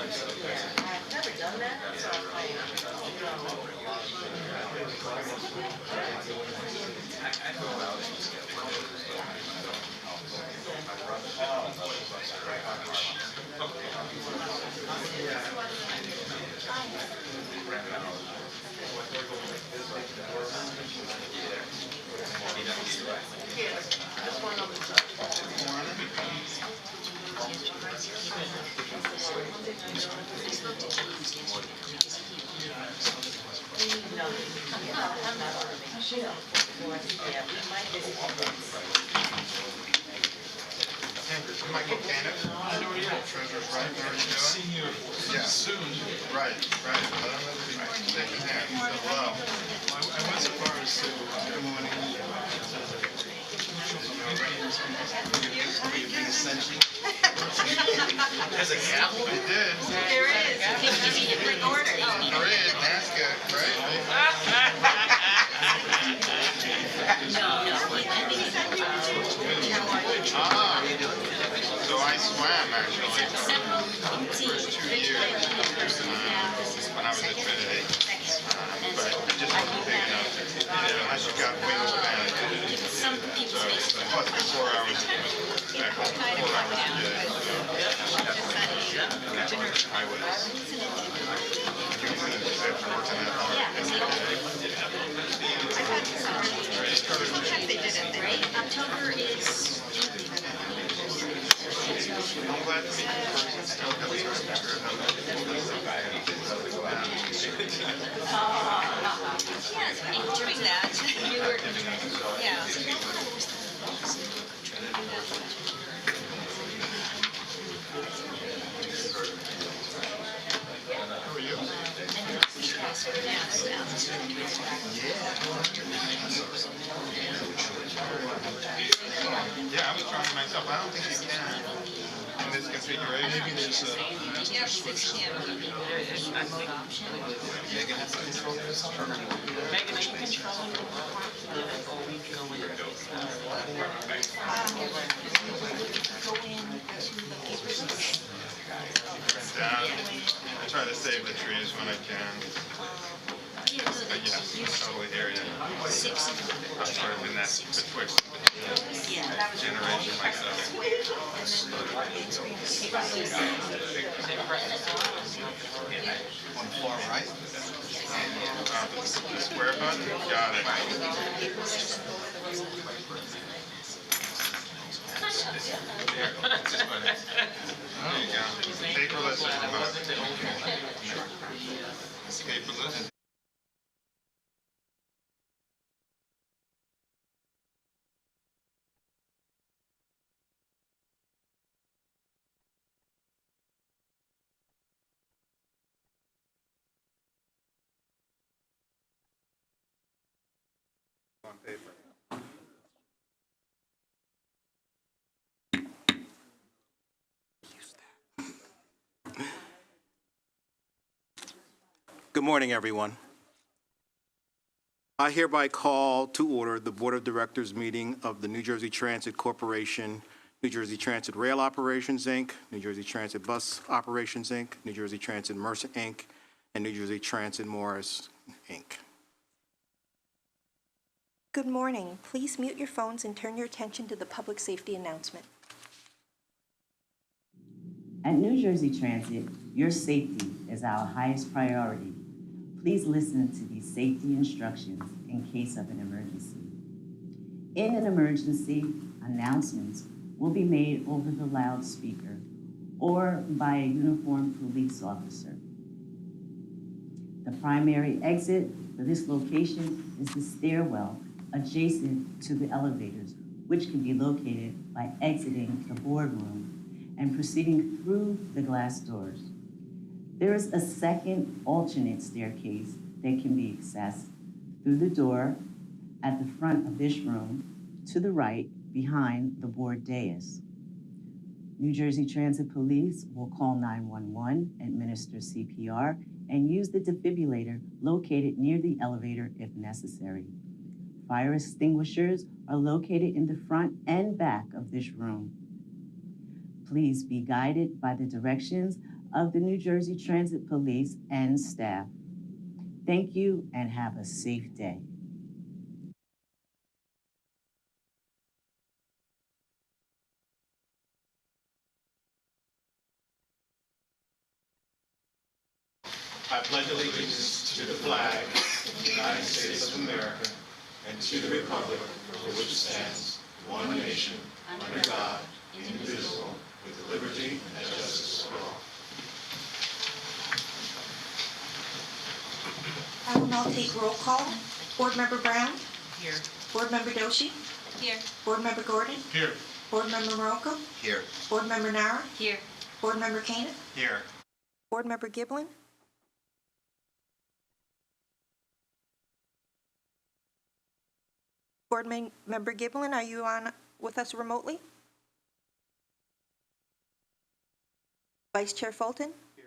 I've never done that, so I'm like, yes, just one of them. No, I'm not on a chill. Yeah, we might visit. Michael Cannon, treasurer's right, how are you doing? See you Yeah. soon. Right. Let him know that he's shaking hands. Hello. I went so far as to Good morning. There's a gavel. He did. There is. He can bring order. There is, that's good, right? Ah, so I swam actually for 2 years when I was at Trinity. But it just wasn't big enough. Unless you got wings back. So plus the 4 hours back home, 4 hours a day. I was after working that hard every day. October is. I'm glad to meet you in person. Still got to Yeah, doing that. You were, yeah. Who are you? Yeah, I was trying myself. I don't think you can in this configuration. Maybe there's a Yeah, switch him. Remote option. Megan has to control this. Megan, are you controlling the work? Or we go in? Go into the papers. Down. I try to save the trees when I can. Yeah, no, But yeah, I totally hear you. 6. I'm sort of in that betwixt Yeah. generation myself. On the far right. The square button? Got it. Here, this button. There you go. Paperless or remote? Paperless. On paper. Good morning, everyone. I hereby call to order the Board of Directors meeting of the New Jersey Transit Corporation, New Jersey Transit Rail Operations, Inc., New Jersey Transit Bus Operations, Inc., New Jersey Transit Mercer, Inc., and New Jersey Transit Morris, Inc. Good morning. Please mute your phones and turn your attention to the public safety announcement. At New Jersey Transit, your safety is our highest priority. Please listen to these safety instructions in case of an emergency. In an emergency, announcements will be made over the loudspeaker or by a uniformed police officer. The primary exit for this location is the stairwell adjacent to the elevators, which can be located by exiting the boardroom and proceeding through the glass doors. There is a second alternate staircase that can be accessed through the door at the front of this room to the right behind the board dais. New Jersey Transit Police will call 911, administer CPR, and use the defibrillator located near the elevator if necessary. Fire extinguishers are located in the front and back of this room. Please be guided by the directions of the New Jersey Transit Police and staff. Thank you and have a safe day. I pledge allegiance to the flag of the United States of America and to the republic for which it stands, one nation, under God, indivisible, with liberty and justice for all. I will now take roll call. Board Member Brown? Here. Board Member Doshi? Here. Board Member Gordon? Here. Board Member Maroko? Here. Board Member Nara? Here. Board Member Koenig? Here. Board Member Giblin? Member Giblin, are you on with us remotely? Vice Chair Fulton? Here.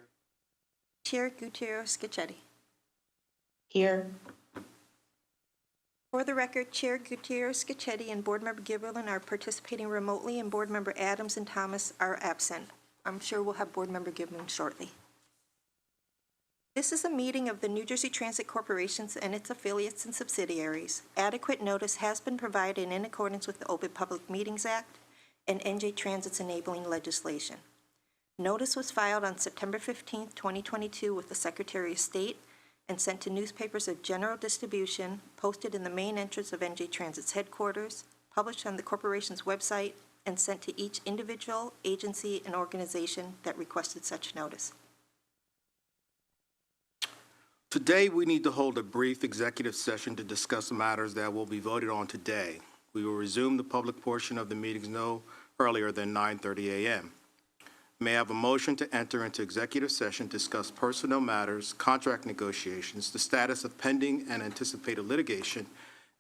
Chair Gutierrez-Scacchetti? Here. For the record, Chair Gutierrez-Scacchetti and Board Member Giblin are participating remotely, and Board Member Adams and Thomas are absent. I'm sure we'll have Board Member Giblin shortly. This is a meeting of the New Jersey Transit Corporations and its affiliates and subsidiaries. Adequate notice has been provided in accordance with the Open Public Meetings Act and NJ Transit's enabling legislation. Notice was filed on September 15, 2022 with the Secretary of State and sent to newspapers of general distribution, posted in the main entrance of NJ Transit's headquarters, published on the corporation's website, and sent to each individual, agency, and organization that requested such notice. Today, we need to hold a brief executive session to discuss matters that will be voted on today. We will resume the public portion of the meetings no earlier than 9:30 a.m. May I have a motion to enter into executive session, discuss personnel matters, contract negotiations, the status of pending and anticipated litigation,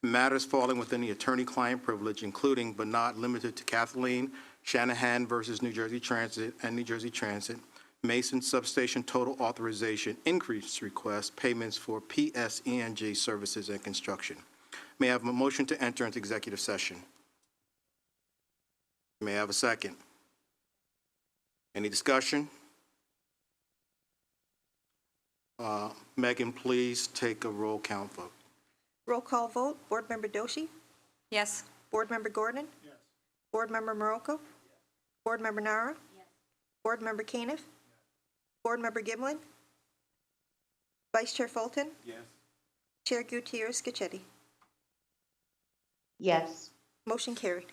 matters falling within the attorney-client privilege, including but not limited to Kathleen Shanahan versus New Jersey Transit and New Jersey Transit, Mason Substation Total Authorization Increase Request, payments for PSENG services and construction. May I have a motion to enter into executive session? May I have a second? Any discussion? Megan, please take a roll count vote. Roll call vote. Board Member Doshi? Yes. Board Member Gordon? Yes. Board Member Maroko? Yes. Board Member Nara? Yes. Board Member Koenig? Yes. Board Member Giblin? Vice Chair Fulton? Yes. Chair Gutierrez-Scacchetti? Yes. Motion carried.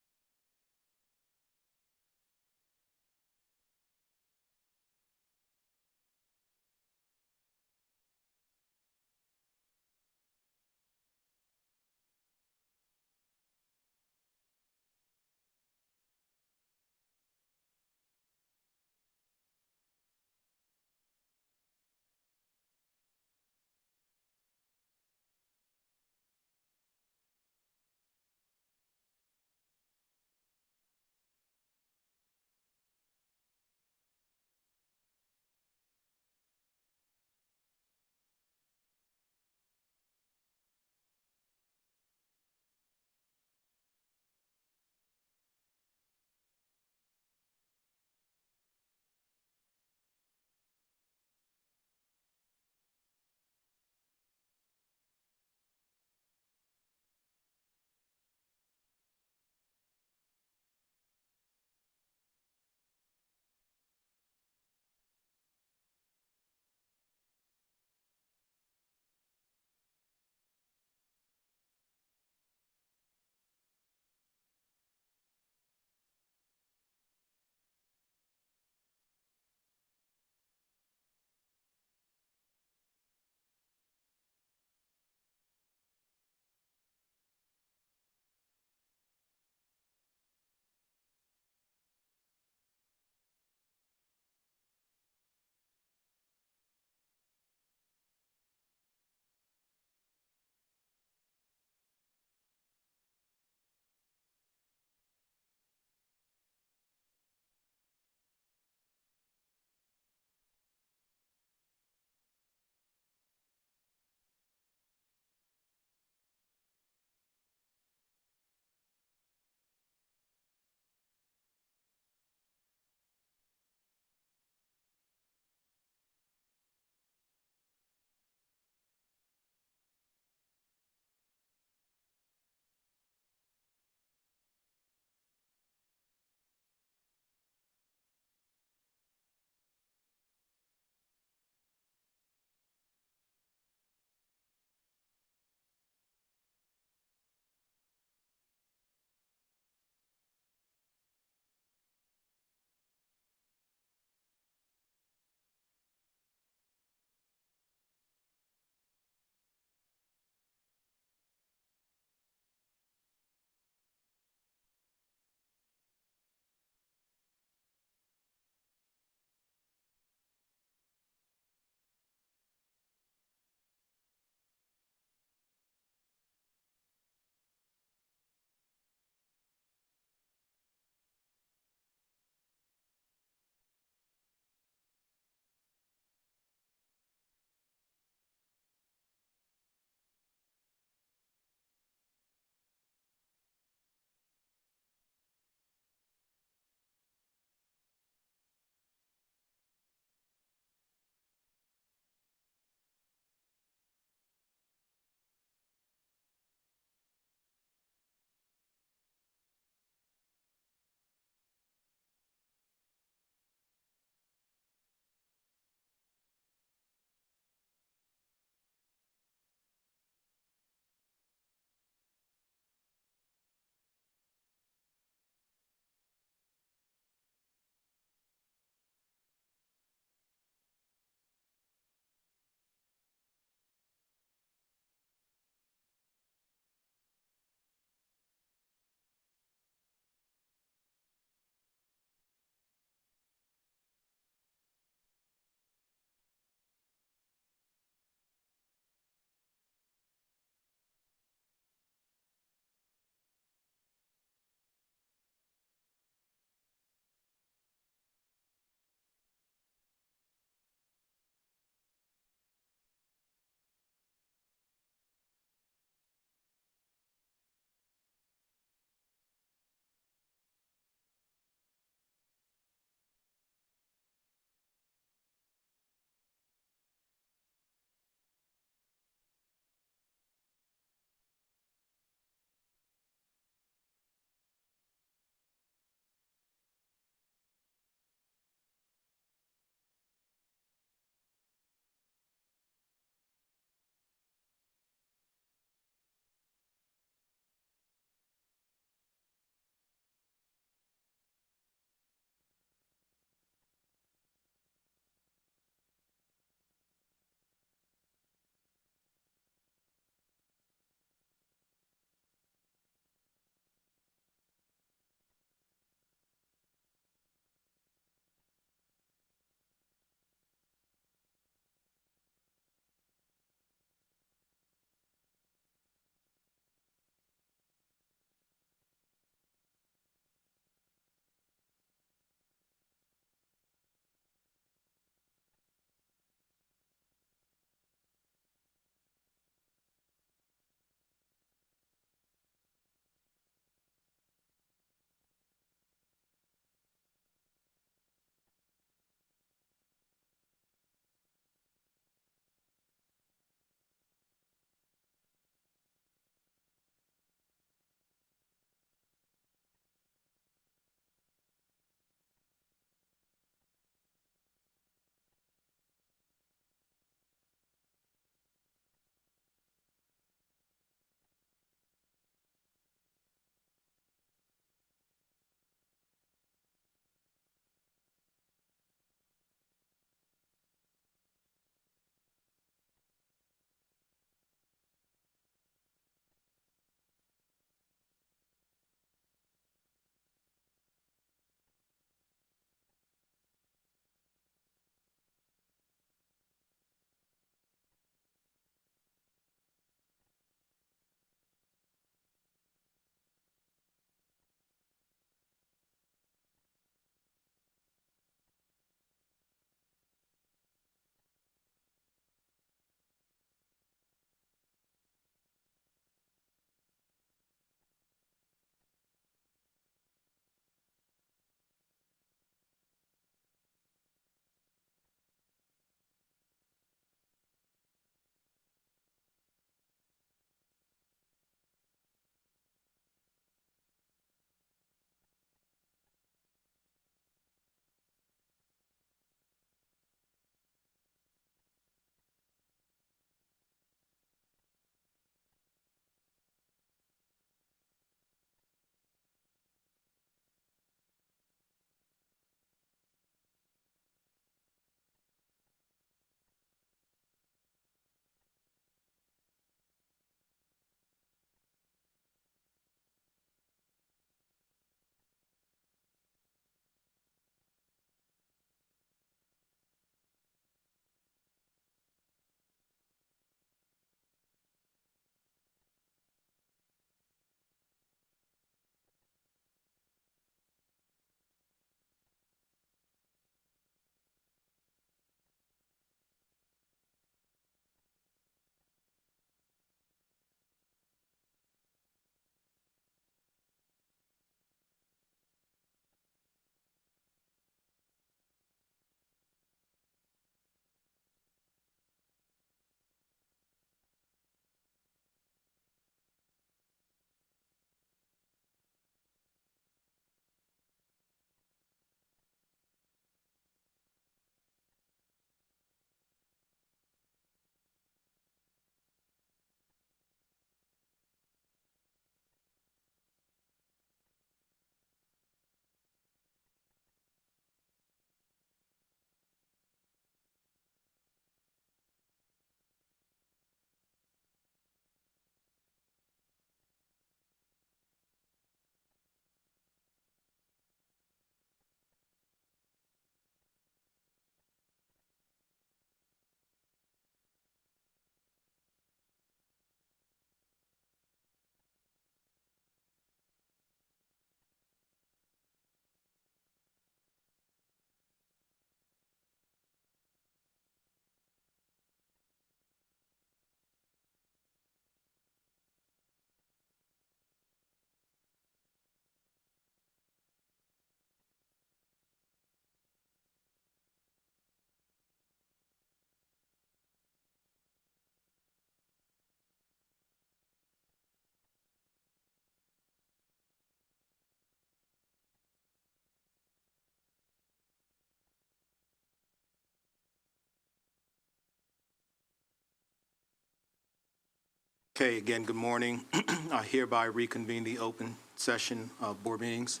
Okay, again, good morning. I hereby reconvene the open session of board meetings.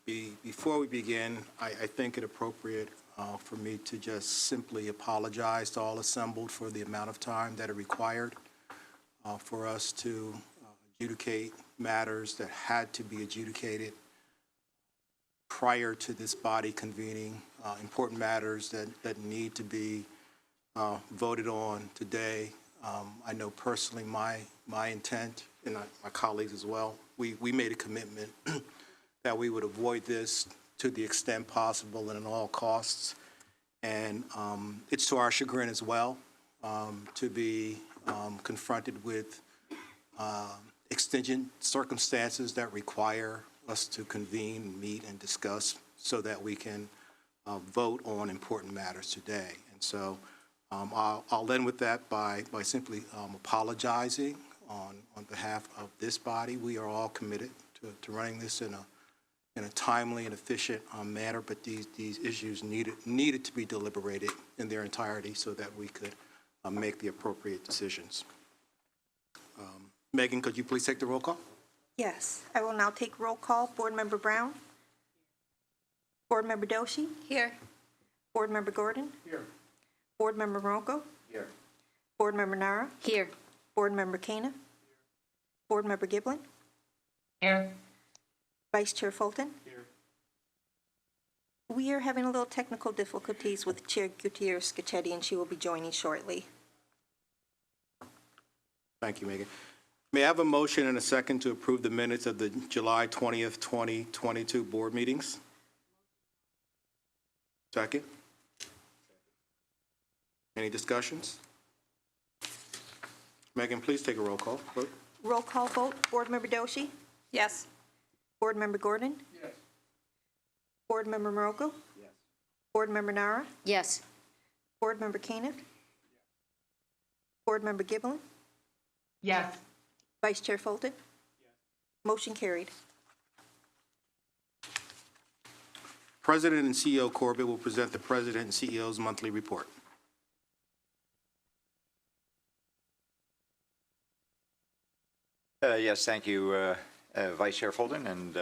Before we begin, I think it appropriate for me to just simply apologize to all assembled for the amount of time that it required for us to adjudicate matters that had to be adjudicated prior to this body convening, important matters that need to be voted on today. I know personally my intent, and my colleagues as well, we made a commitment that we would avoid this to the extent possible and at all costs. And it's to our chagrin as well to be confronted with exigent circumstances that require us to convene, meet, and discuss so that we can vote on important matters today. And so I'll end with that by simply apologizing on behalf of this body. We are all committed to running this in a timely and efficient manner, but these issues needed to be deliberated in their entirety so that we could make the appropriate decisions. Megan, could you please take the roll call? Yes, I will now take roll call. Board Member Brown? Board Member Doshi? Here. Board Member Gordon? Here. Board Member Ronco? Here. Board Member Nara? Here. Board Member Kana? Board Member Giblin? Here. Vice Chair Fulton? Here. We are having a little technical difficulties with Chair Gutierrez-Scacchetti, and she will be joining shortly. Thank you, Megan. May I have a motion and a second to approve the minutes of the July 20th, 2022 board meetings? Second. Any discussions? Megan, please take a roll call vote. Roll call vote. Board Member Doshi? Yes. Board Member Gordon? Yes. Board Member Morocco? Yes. Board Member Nara? Yes. Board Member Kana? Board Member Giblin? Yes. Vice Chair Fulton? Motion carried. President and CEO Corbett will present the President and CEO's monthly report. Yes, thank you, Vice Chair Fulton and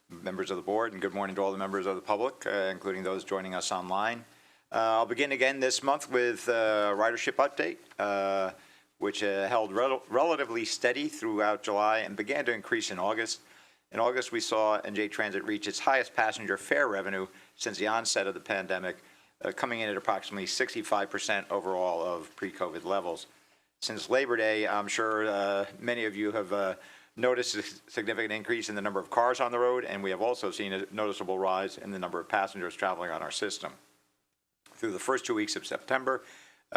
members of the board, and good morning to all the members of the public, including those joining us online. I'll begin again this month with a ridership update, which held relatively steady throughout July and began to increase in August. In August, we saw NJ Transit reach its highest passenger fare revenue since the onset of the pandemic, coming in at approximately 65% overall of pre-COVID levels. Since Labor Day, I'm sure many of you have noticed a significant increase in the number of cars on the road, and we have also seen a noticeable rise in the number of passengers traveling on our system. Through the first 2 weeks of September,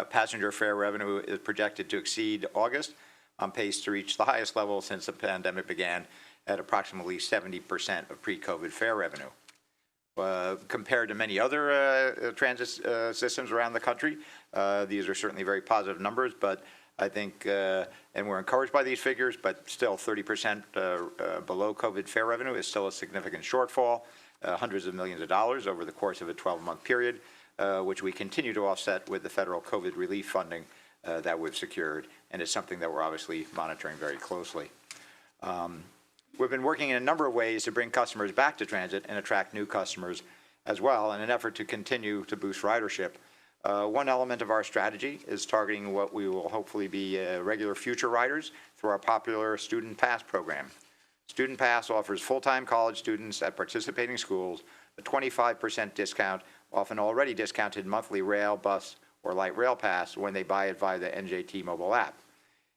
passenger fare revenue is projected to exceed August, on pace to reach the highest level since the pandemic began at approximately 70% of pre-COVID fare revenue. Compared to many other transit systems around the country, these are certainly very positive numbers, but I think, and we're encouraged by these figures, but still 30% below COVID fare revenue is still a significant shortfall, hundreds of millions of dollars over the course of a 12-month period, which we continue to offset with the federal COVID relief funding that we've secured, and it's something that we're obviously monitoring very closely. We've been working in a number of ways to bring customers back to transit and attract new customers as well in an effort to continue to boost ridership. One element of our strategy is targeting what we will hopefully be regular future riders through our popular Student Pass program. Student Pass offers full-time college students at participating schools a 25% discount off an already discounted monthly rail, bus, or light rail pass when they buy it via the NJT mobile app.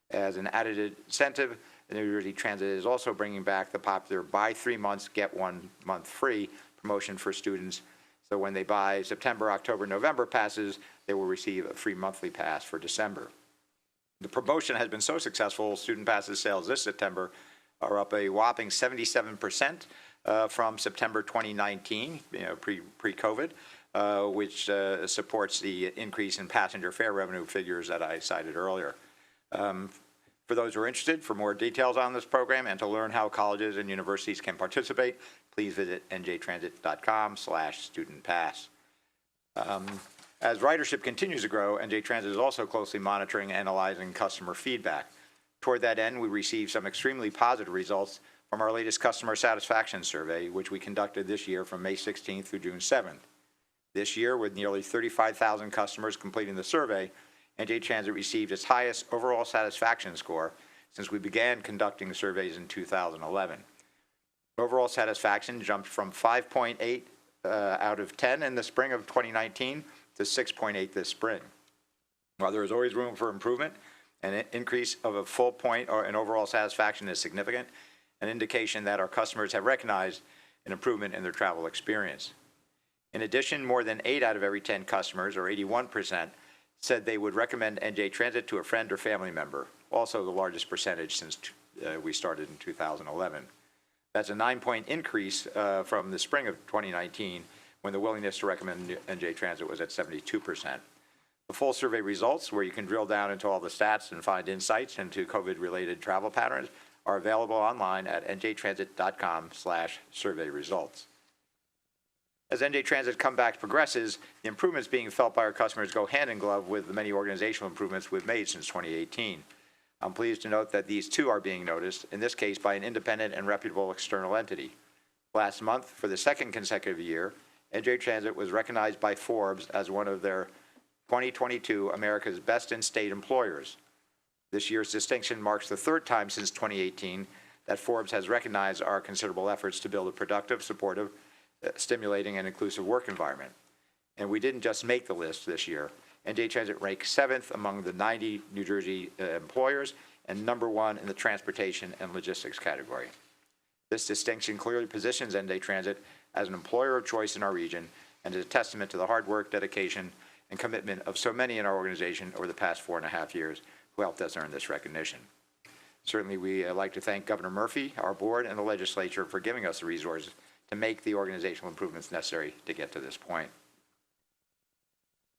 As an added incentive, the New Jersey Transit is also bringing back the popular buy 3 months, get 1 month free promotion for students. So when they buy September, October, November passes, they will receive a free monthly pass for December. The promotion has been so successful, Student Passes sales this September are up a whopping 77% from September 2019, pre-COVID, which supports the increase in passenger fare revenue figures that I cited earlier. For those who are interested, for more details on this program and to learn how colleges and universities can participate, please visit njtransit.com/studentpass. As ridership continues to grow, NJ Transit is also closely monitoring and analyzing customer feedback. Toward that end, we received some extremely positive results from our latest customer satisfaction survey, which we conducted this year from May 16th through June 7th. This year, with nearly 35,000 customers completing the survey, NJ Transit received its highest overall satisfaction score since we began conducting surveys in 2011. Overall satisfaction jumped from 5.8 out of 10 in the spring of 2019 to 6.8 this spring. While there is always room for improvement, an increase of a full point in overall satisfaction is significant, an indication that our customers have recognized an improvement in their travel experience. In addition, more than 8 out of every 10 customers, or 81%, said they would recommend NJ Transit to a friend or family member, also the largest percentage since we started in 2011. That's a 9-point increase from the spring of 2019, when the willingness to recommend NJ Transit was at 72%. The full survey results, where you can drill down into all the stats and find insights into COVID-related travel patterns, are available online at njtransit.com/survey results. As NJ Transit comeback progresses, the improvements being felt by our customers go hand in glove with the many organizational improvements we've made since 2018. I'm pleased to note that these too are being noticed, in this case by an independent and reputable external entity. Last month, for the second consecutive year, NJ Transit was recognized by Forbes as one of their 2022 America's Best in-State Employers. This year's distinction marks the third time since 2018 that Forbes has recognized our considerable efforts to build a productive, supportive, stimulating, and inclusive work environment. And we didn't just make the list this year. NJ Transit ranked 7th among the 90 New Jersey employers and #1 in the transportation and logistics category. This distinction clearly positions NJ Transit as an employer of choice in our region and is a testament to the hard work, dedication, and commitment of so many in our organization over the past 4.5 years who helped us earn this recognition. Certainly, we like to thank Governor Murphy, our board, and the legislature for giving us the resources to make the organizational improvements necessary to get to this point.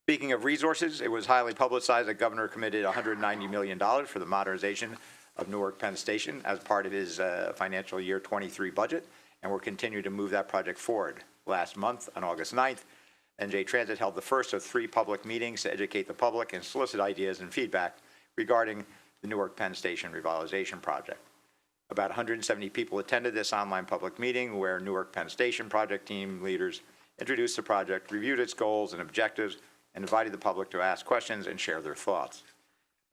Speaking of resources, it was highly publicized that Governor committed $190 million for the modernization of Newark Penn Station as part of his financial year 23 budget, and we'll continue to move that project forward. Last month, on August 9th, NJ Transit held the first of 3 public meetings to educate the public and solicit ideas and feedback regarding the Newark Penn Station revitalization project. About 170 people attended this online public meeting where Newark Penn Station project team leaders introduced the project, reviewed its goals and objectives, and invited the public to ask questions and share their thoughts.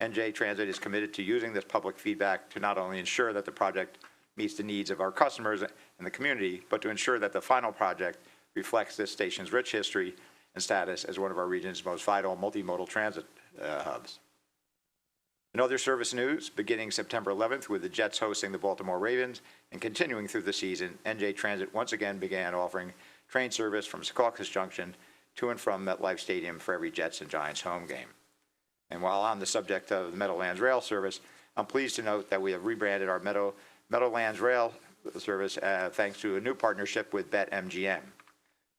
NJ Transit is committed to using this public feedback to not only ensure that the project meets the needs of our customers and the community, but to ensure that the final project reflects this station's rich history and status as one of our region's most vital multimodal transit hubs. In other service news, beginning September 11th with the Jets hosting the Baltimore Ravens and continuing through the season, NJ Transit once again began offering train service from Secaucus Junction to and from MetLife Stadium for every Jets and Giants home game. And while on the subject of the Meadowlands Rail service, I'm pleased to note that we have rebranded our Meadowlands Rail service thanks to a new partnership with BetMGM.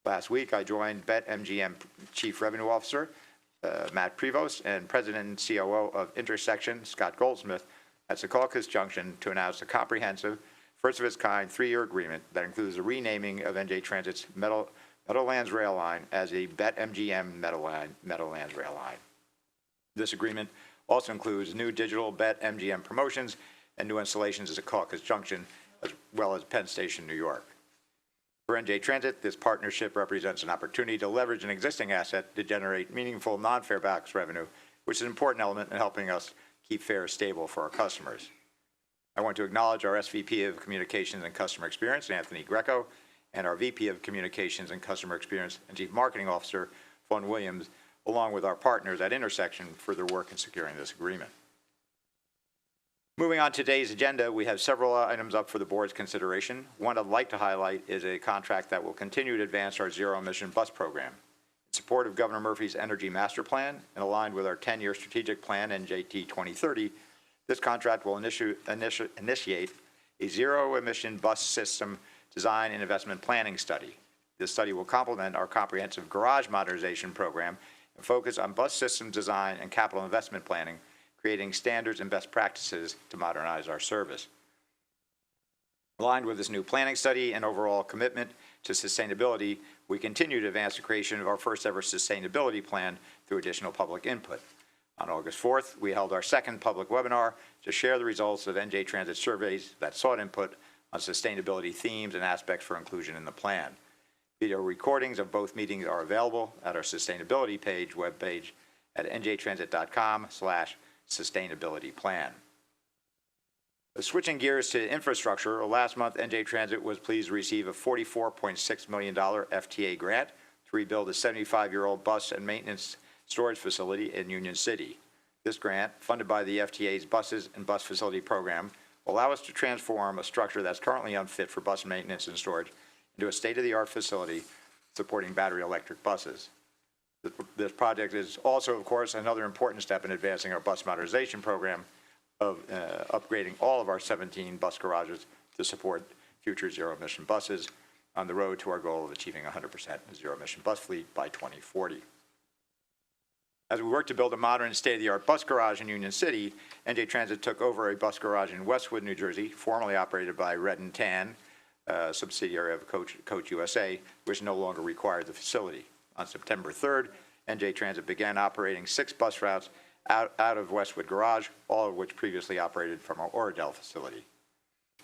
Last week, I joined BetMGM Chief Revenue Officer Matt Prevost and President and COO of Intersection, Scott Goldsmith, at Secaucus Junction to announce a comprehensive, first-of-its-kind 3-year agreement that includes the renaming of NJ Transit's Meadowlands Rail Line as the BetMGM Meadowlands Rail Line. This agreement also includes new digital BetMGM promotions and new installations at Secaucus Junction, as well as Penn Station, New York. For NJ Transit, this partnership represents an opportunity to leverage an existing asset to generate meaningful non-fare box revenue, which is an important element in helping us keep fares stable for our customers. I want to acknowledge our SVP of Communications and Customer Experience, Anthony Greco, and our VP of Communications and Customer Experience and Chief Marketing Officer, Fawn Williams, along with our partners at Intersection for their work in securing this agreement. Moving on to today's agenda, we have several items up for the board's consideration. One I'd like to highlight is a contract that will continue to advance our zero-emission bus program. In support of Governor Murphy's Energy Master Plan and aligned with our 10-year strategic plan, NJT 2030, this contract will initiate a zero-emission bus system design and investment planning study. This study will complement our comprehensive garage modernization program and focus on bus system design and capital investment planning, creating standards and best practices to modernize our service. Aligned with this new planning study and overall commitment to sustainability, we continue to advance the creation of our first ever sustainability plan through additional public input. On August 4th, we held our second public webinar to share the results of NJ Transit surveys that sought input on sustainability themes and aspects for inclusion in the plan. Video recordings of both meetings are available at our sustainability webpage at njtransit.com/sustainabilityplan. Switching gears to infrastructure, last month NJ Transit was pleased to receive a $44.6 million FTA grant to rebuild a 75-year-old bus and maintenance storage facility in Union City. This grant, funded by the FTA's Buses and Bus Facility Program, will allow us to transform a structure that's currently unfit for bus maintenance and storage into a state-of-the-art facility supporting battery electric buses. This project is also, of course, another important step in advancing our bus modernization program of upgrading all of our 17 bus garages to support future zero-emission buses on the road to our goal of achieving 100% zero-emission bus fleet by 2040. As we work to build a modern state-of-the-art bus garage in Union City, NJ Transit took over a bus garage in Westwood, New Jersey, formerly operated by Red and Tan, a subsidiary of Coach USA, which no longer required the facility. On September 3rd, NJ Transit began operating 6 bus routes out of Westwood Garage, all of which previously operated from our Oradell facility.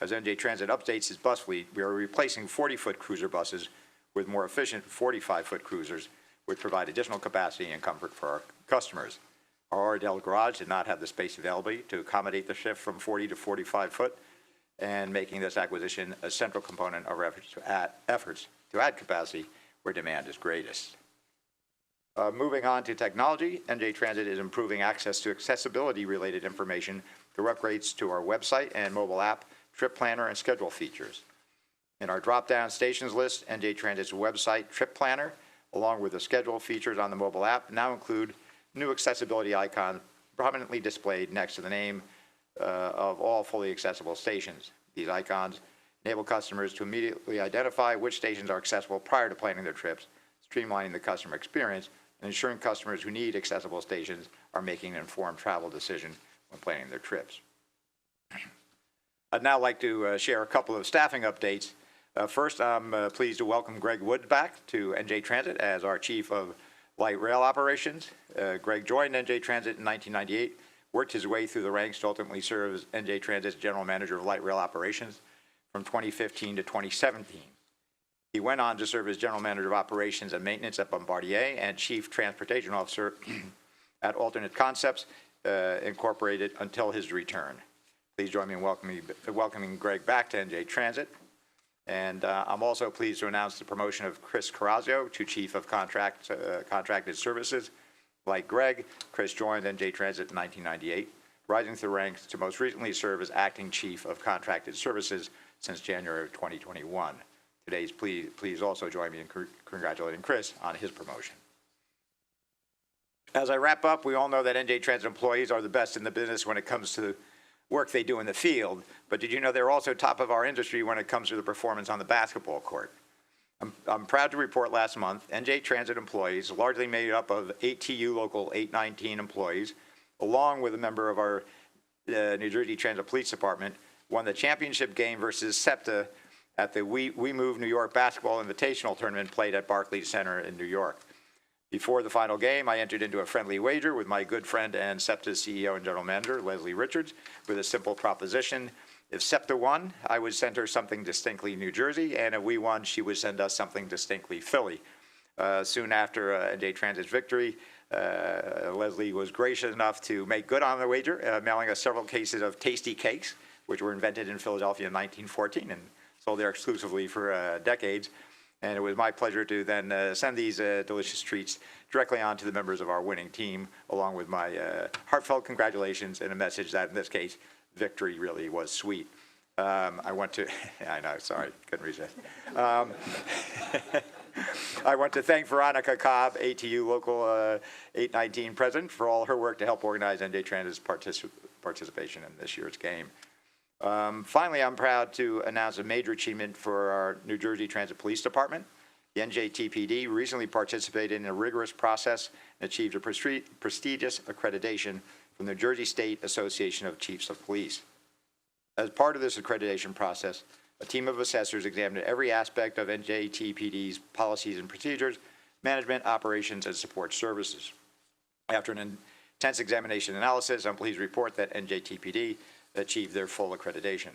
As NJ Transit updates its bus fleet, we are replacing 40-foot cruiser buses with more efficient 45-foot cruisers, which provide additional capacity and comfort for our customers. Our Oradell Garage did not have the space available to accommodate the shift from 40 to 45 foot, and making this acquisition a central component of our efforts to add capacity where demand is greatest. Moving on to technology, NJ Transit is improving access to accessibility-related information through upgrades to our website and mobile app, trip planner, and schedule features. In our drop-down stations list, NJ Transit's website trip planner, along with the schedule features on the mobile app, now include new accessibility icons prominently displayed next to the name of all fully accessible stations. These icons enable customers to immediately identify which stations are accessible prior to planning their trips, streamlining the customer experience and ensuring customers who need accessible stations are making an informed travel decision when planning their trips. I'd now like to share a couple of staffing updates. First, I'm pleased to welcome Greg Wood back to NJ Transit as our Chief of Light Rail Operations. Greg joined NJ Transit in 1998, worked his way through the ranks to ultimately serve as NJ Transit's General Manager of Light Rail Operations from 2015 to 2017. He went on to serve as General Manager of Operations and Maintenance at Bombardier and Chief Transportation Officer at Alternate Concepts Incorporated until his return. Please join me in welcoming Greg back to NJ Transit. And I'm also pleased to announce the promotion of Chris Carrazio to Chief of Contracted Services. Like Greg, Chris joined NJ Transit in 1998, rising through the ranks to most recently serve as Acting Chief of Contracted Services since January of 2021. Today, please also join me in congratulating Chris on his promotion. As I wrap up, we all know that NJ Transit employees are the best in the business when it comes to the work they do in the field, but did you know they're also top of our industry when it comes to the performance on the basketball court? I'm proud to report last month, NJ Transit employees, largely made up of ATU Local 819 employees, along with a member of our New Jersey Transit Police Department, won the championship game versus SEPTA at the We Move New York Basketball Invitational Tournament played at Barclays Center in New York. Before the final game, I entered into a friendly wager with my good friend and SEPTA's CEO and General Manager, Leslie Richards, with a simple proposition. If SEPTA won, I would send her something distinctly New Jersey, and if we won, she would send us something distinctly Philly. Soon after NJ Transit's victory, Leslie was gracious enough to make good on the wager, mailing us several cases of tasty cakes, which were invented in Philadelphia in 1914 and sold there exclusively for decades. And it was my pleasure to then send these delicious treats directly on to the members of our winning team, along with my heartfelt congratulations and a message that, in this case, victory really was sweet. I want to, I know, sorry, couldn't resist. I want to thank Veronica Cobb, ATU Local 819 President, for all her work to help organize NJ Transit's participation in this year's game. Finally, I'm proud to announce a major achievement for our New Jersey Transit Police Department. The NJTPD recently participated in a rigorous process and achieved a prestigious accreditation from the Jersey State Association of Chiefs of Police. As part of this accreditation process, A team of assessors examined every aspect of NJTPD's policies and procedures, management, operations, and support services. After an intense examination and analysis, I'm pleased to report that NJTPD achieved their full accreditation.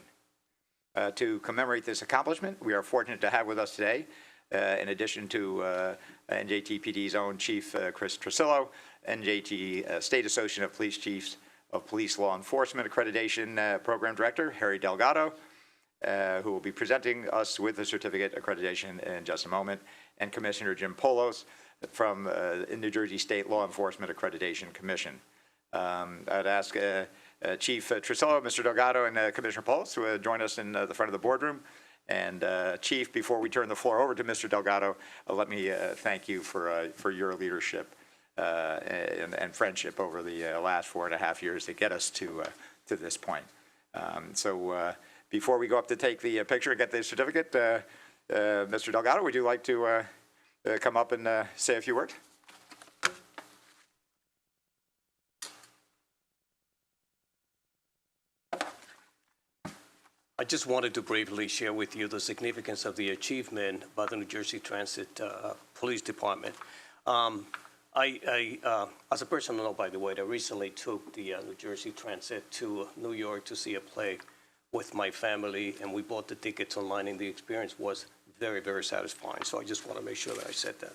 To commemorate this accomplishment, we are fortunate to have with us today, in addition to NJTPD's own Chief Chris Trusillo, NJT State Association of Police Chiefs of Police Law Enforcement Accreditation Program Director, Harry Delgado, who will be presenting us with the certificate accreditation in just a moment, and Commissioner Jim Polos from New Jersey State Law Enforcement Accreditation Commission. I'd ask Chief Trusillo, Mr. Delgado, and Commissioner Polos to join us in the front of the boardroom. And Chief, before we turn the floor over to Mr. Delgado, let me thank you for your leadership and friendship over the last 4.5 years to get us to this point. Before we go up to take the picture and get the certificate, Mr. Delgado, would you like to come up and say a few words? I just wanted to briefly share with you the significance of the achievement by the New Jersey Transit Police Department. As a personal note, by the way, I recently took the New Jersey Transit to New York to see a play with my family, and we bought the tickets online, and the experience was very, very satisfying. So I just want to make sure that I said that.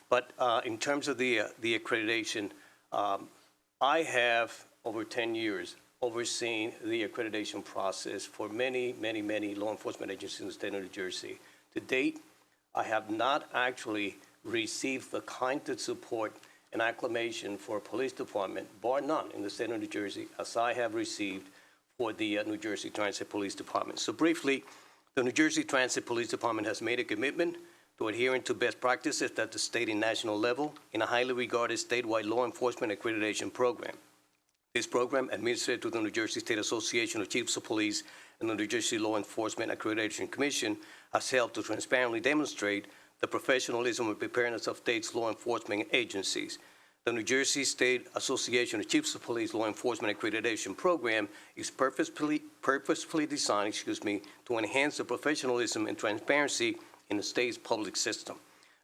But in terms of the accreditation, I have, over 10 years, overseeing the accreditation process for many, many, many law enforcement agencies in the state of New Jersey. To date, I have not actually received the kind of support and acclamation for a police department, bar none, in the state of New Jersey, as I have received for the New Jersey Transit Police Department. So briefly, the New Jersey Transit Police Department has made a commitment to adhering to best practices at the state and national level in a highly regarded statewide law enforcement accreditation program. This program, administered to the New Jersey State Association of Chiefs of Police and the New Jersey Law Enforcement Accreditation Commission, has helped to transparently demonstrate the professionalism and preparedness of state's law enforcement agencies. The New Jersey State Association of Chiefs of Police Law Enforcement Accreditation Program is purposefully designed, to enhance the professionalism and transparency in the state's public system.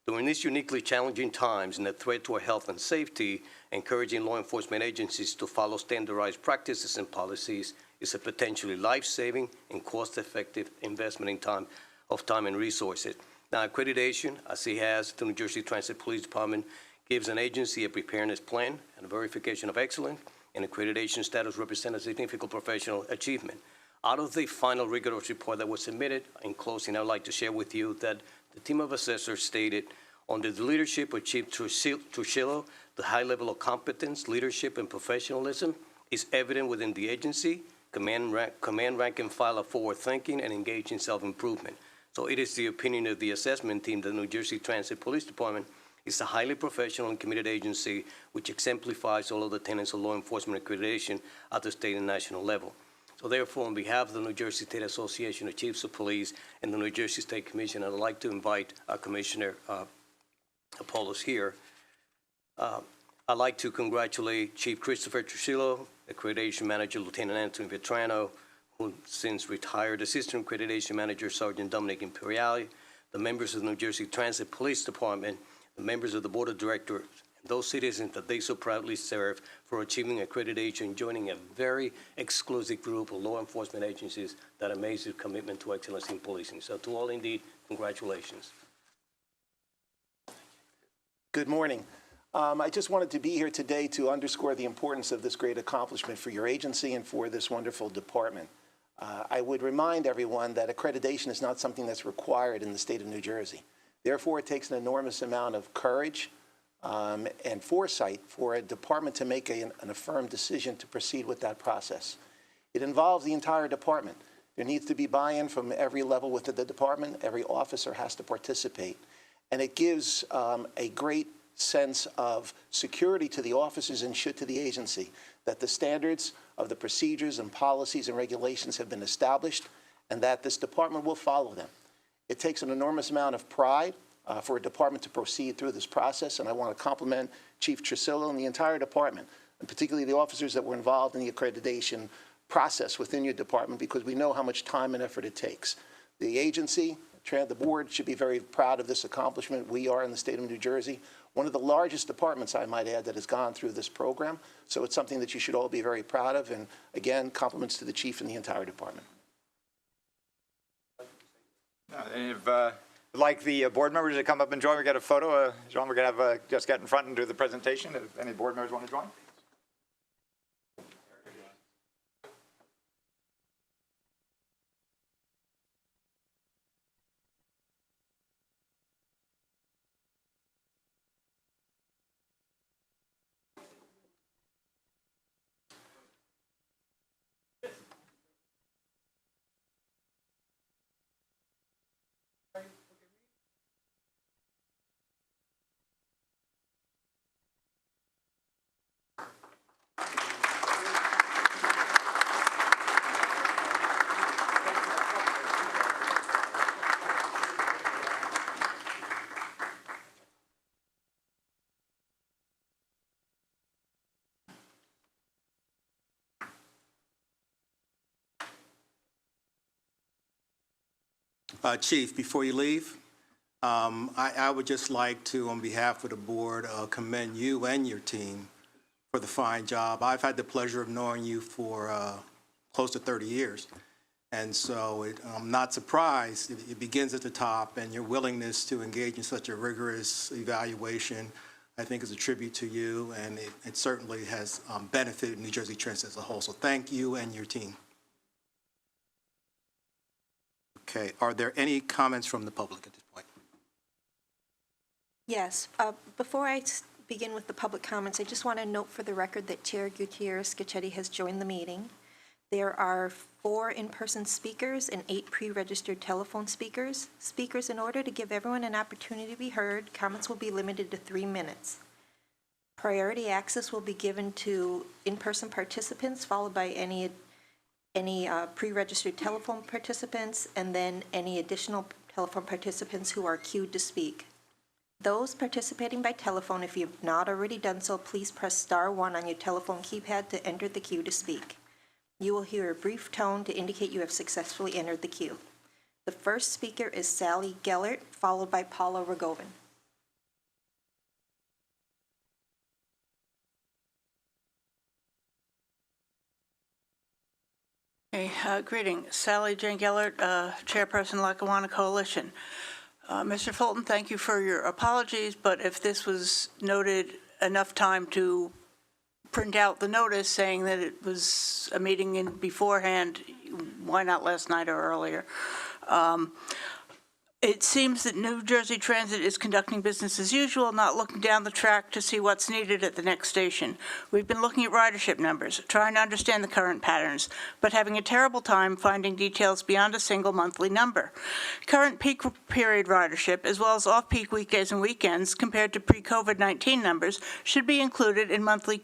During these uniquely challenging times and a threat to our health and safety, encouraging law enforcement agencies to follow standardized practices and policies is a potentially life-saving and cost-effective investment in time and resources. Now, accreditation, as it has the New Jersey Transit Police Department, gives an agency a preparedness plan and a verification of excellence, and accreditation status represents a significant professional achievement. Out of the final rigorous report that was submitted, in closing, I'd like to share with you that the team of assessors stated, under the leadership of Chief Trusillo, the high level of competence, leadership, and professionalism is evident within the agency. Command, rank, and file of forward thinking and engaged in self-improvement. So it is the opinion of the assessment team that the New Jersey Transit Police Department is a highly professional and committed agency which exemplifies all of the tenets of law enforcement accreditation at the state and national level. So therefore, on behalf of the New Jersey State Association of Chiefs of Police and the New Jersey State Commission, I'd like to invite Commissioner Polos here. I'd like to congratulate Chief Christopher Trusillo, Accreditation Manager Lieutenant Anthony Vetrano, who since retired, Assistant Accreditation Manager Sergeant Dominic Imperiali, the members of the New Jersey Transit Police Department, the members of the Board of Directors, and those citizens that they so proudly serve for achieving accreditation, joining a very exclusive group of law enforcement agencies that amazes commitment to excellence in policing. So to all, indeed, congratulations. Good morning. I just wanted to be here today to underscore the importance of this great accomplishment for your agency and for this wonderful department. I would remind everyone that accreditation is not something that's required in the state of New Jersey. Therefore, it takes an enormous amount of courage and foresight for a department to make an affirmed decision to proceed with that process. It involves the entire department. There needs to be buy-in from every level within the department. Every officer has to participate. And it gives a great sense of security to the officers and to the agency that the standards of the procedures and policies and regulations have been established and that this department will follow them. It takes an enormous amount of pride for a department to proceed through this process, and I want to compliment Chief Trusillo and the entire department, and particularly the officers that were involved in the accreditation process within your department, because we know how much time and effort it takes. The agency, the board should be very proud of this accomplishment. We are in the state of New Jersey, one of the largest departments, I might add, that has gone through this program. So it's something that you should all be very proud of. And again, compliments to the chief and the entire department. If like the board members to come up and join, we got a photo. John, we're going to have just get in front and do the presentation. If any board members want to join. Chief, before you leave, I would just like to, on behalf of the board, commend you and your team for the fine job. I've had the pleasure of knowing you for close to 30 years. And so I'm not surprised. It begins at the top, and your willingness to engage in such a rigorous evaluation, I think, is a tribute to you, and it certainly has benefited New Jersey Transit as a whole. So thank you and your team. Okay, are there any comments from the public at this point? Yes. Before I begin with the public comments, I just want to note for the record that Chair Gutierrez-Scacchetti has joined the meeting. There are 4 in-person speakers and 8 pre-registered telephone speakers. In order to give everyone an opportunity to be heard, comments will be limited to 3 minutes. Priority access will be given to in-person participants, followed by any pre-registered telephone participants, and then any additional telephone participants who are queued to speak. Those participating by telephone, if you have not already done so, please press *1 on your telephone keypad to enter the queue to speak. You will hear a brief tone to indicate you have successfully entered the queue. The first speaker is Sally Gellert, followed by Paula Rogovin. Greeting. Sally Jane Gellert, Chairperson, Lackawanna Coalition. Mr. Fulton, thank you for your apologies, but if this was noted enough time to print out the notice saying that it was a meeting in beforehand, why not last night or earlier? It seems that New Jersey Transit is conducting business as usual, not looking down the track to see what's needed at the next station. We've been looking at ridership numbers, trying to understand the current patterns, but having a terrible time finding details beyond a single monthly number. Current peak period ridership, as well as off-peak weekdays and weekends compared to pre-COVID-19 numbers, should be included in monthly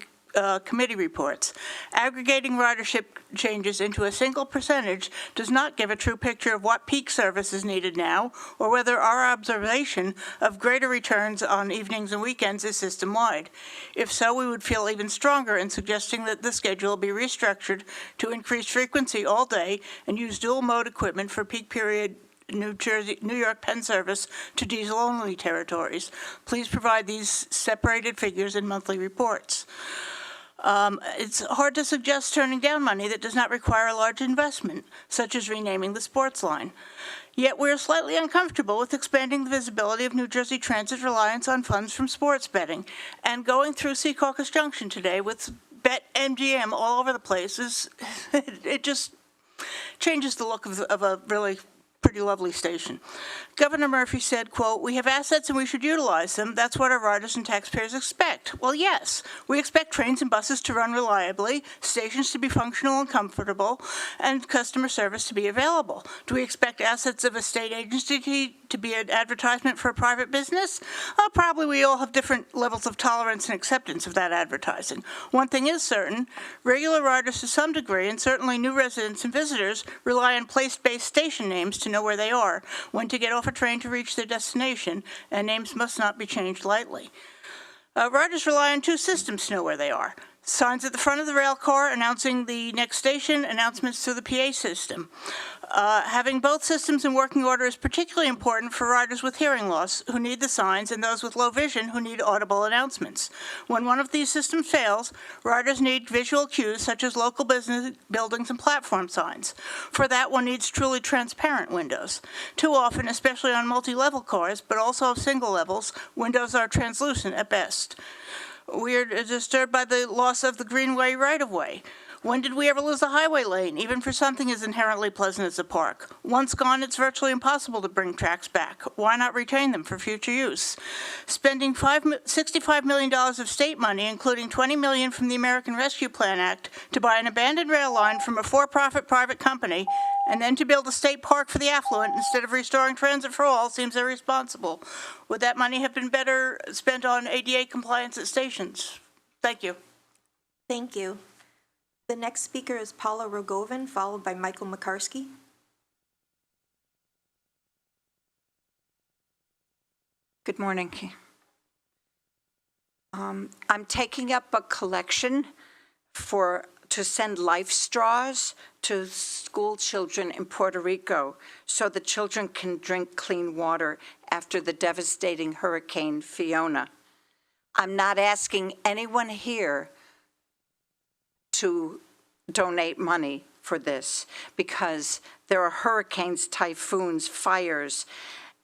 committee reports. Aggregating ridership changes into a single percentage does not give a true picture of what peak service is needed now, or whether our observation of greater returns on evenings and weekends is system-wide. If so, we would feel even stronger in suggesting that the schedule be restructured to increase frequency all day and use dual-mode equipment for peak period New York Penn service to diesel-only territories. Please provide these separated figures in monthly reports. It's hard to suggest turning down money that does not require a large investment, such as renaming the sports line. Yet we're slightly uncomfortable with expanding the visibility of New Jersey Transit's reliance on funds from sports betting. And going through Secaucus Junction today with BetMGM all over the place, it just changes the look of a really pretty lovely station. Governor Murphy said, quote, "We have assets and we should utilize them. That's what our riders and taxpayers expect." Well, yes, we expect trains and buses to run reliably, stations to be functional and comfortable, and customer service to be available. Do we expect assets of a state agency to be an advertisement for a private business? Probably we all have different levels of tolerance and acceptance of that advertising. One thing is certain, regular riders to some degree, and certainly new residents and visitors, rely on place-based station names to know where they are, when to get off a train to reach their destination, and names must not be changed lightly. Riders rely on 2 systems to know where they are. Signs at the front of the rail car announcing the next station, announcements through the PA system. Having both systems in working order is particularly important for riders with hearing loss who need the signs and those with low vision who need audible announcements. When one of these systems fails, riders need visual cues such as local business buildings and platform signs. For that, one needs truly transparent windows. Too often, especially on multi-level cars, but also single levels, windows are translucent at best. We are disturbed by the loss of the greenway right-of-way. When did we ever lose a highway lane, even for something as inherently pleasant as a park? Once gone, it's virtually impossible to bring tracks back. Why not retain them for future use? Spending $65 million of state money, including $20 million from the American Rescue Plan Act, to buy an abandoned rail line from a for-profit private company, and then to build a state park for the affluent instead of restoring transit for all seems irresponsible. Would that money have been better spent on ADA compliance at stations? Thank you. Thank you. The next speaker is Paula Rogovin, followed by Michael McCarskey. Good morning. I'm taking up a collection to send life straws to school children in Puerto Rico so the children can drink clean water after the devastating Hurricane Fiona. I'm not asking anyone here to donate money for this because there are hurricanes, typhoons, fires,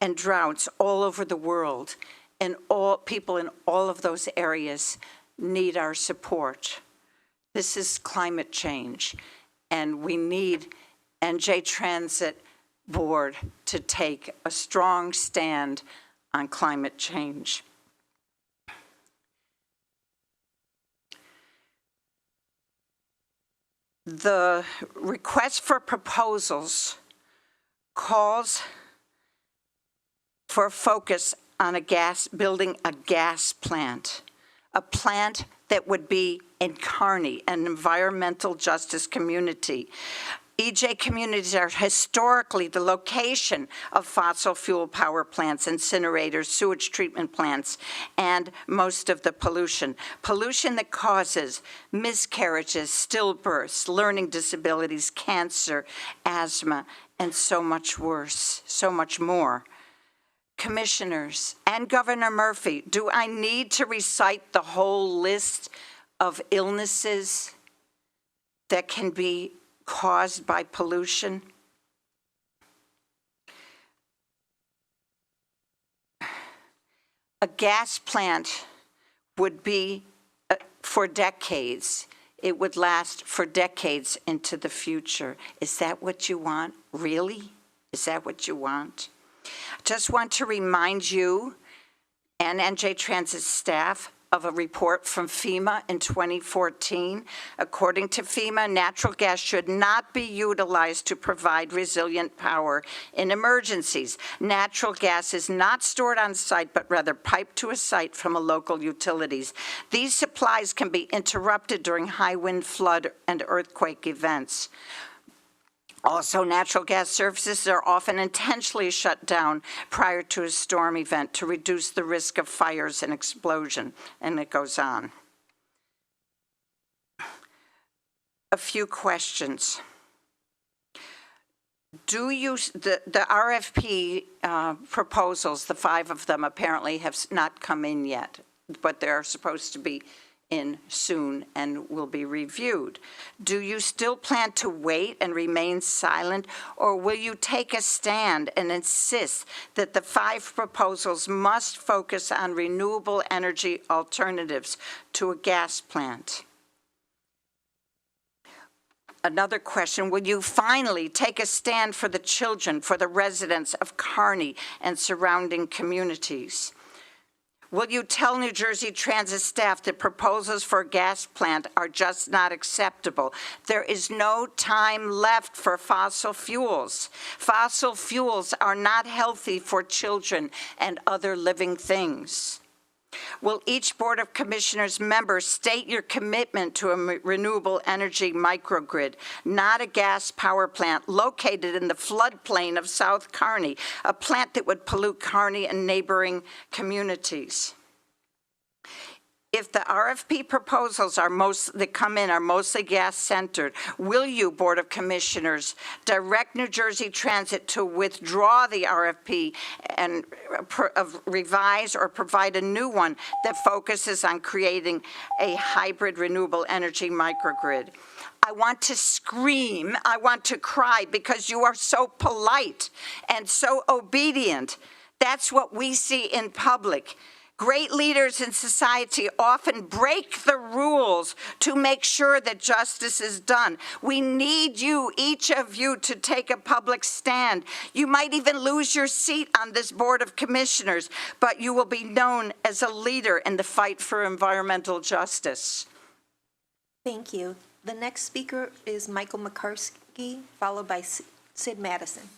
and droughts all over the world, and all people in all of those areas need our support. This is climate change, and we need NJ Transit Board to take a strong stand on climate change. The request for proposals calls for focus on building a gas plant, a plant that would be in Kearney, an environmental justice community. EJ communities are historically the location of fossil fuel power plants, incinerators, sewage treatment plants, and most of the pollution. Pollution that causes miscarriages, stillbirths, learning disabilities, cancer, asthma, and so much worse, so much more. Commissioners and Governor Murphy, do I need to recite the whole list of illnesses that can be caused by pollution? A gas plant would be for decades. It would last for decades into the future. Is that what you want? Really? Is that what you want? Just want to remind you and NJ Transit staff of a report from FEMA in 2014. According to FEMA, natural gas should not be utilized to provide resilient power in emergencies. Natural gas is not stored on site, but rather piped to a site from a local utilities. These supplies can be interrupted during high wind, flood, and earthquake events. Also, natural gas services are often intentionally shut down prior to a storm event to reduce the risk of fires and explosion, and it goes on. A few questions. The RFP proposals, the 5 of them apparently have not come in yet, but they're supposed to be in soon and will be reviewed. Do you still plan to wait and remain silent, or will you take a stand and insist that the 5 proposals must focus on renewable energy alternatives to a gas plant? Another question, will you finally take a stand for the children, for the residents of Kearney and surrounding communities? Will you tell New Jersey Transit staff that proposals for a gas plant are just not acceptable? There is no time left for fossil fuels. Fossil fuels are not healthy for children and other living things. Will each Board of Commissioners member state your commitment to a renewable energy microgrid, not a gas power plant located in the floodplain of South Kearney, a plant that would pollute Kearney and neighboring communities? if the RFP proposals that come in are mostly gas-centered, will you, Board of Commissioners, direct New Jersey Transit to withdraw the RFP and revise or provide a new one that focuses on creating a hybrid renewable energy microgrid? I want to scream, I want to cry, because you are so polite and so obedient. That's what we see in public. Great leaders in society often break the rules to make sure that justice is done. We need you, each of you, to take a public stand. You might even lose your seat on this Board of Commissioners, but you will be known as a leader in the fight for environmental justice. Thank you. The next speaker is Michael McCarskey, followed by Sid Madison.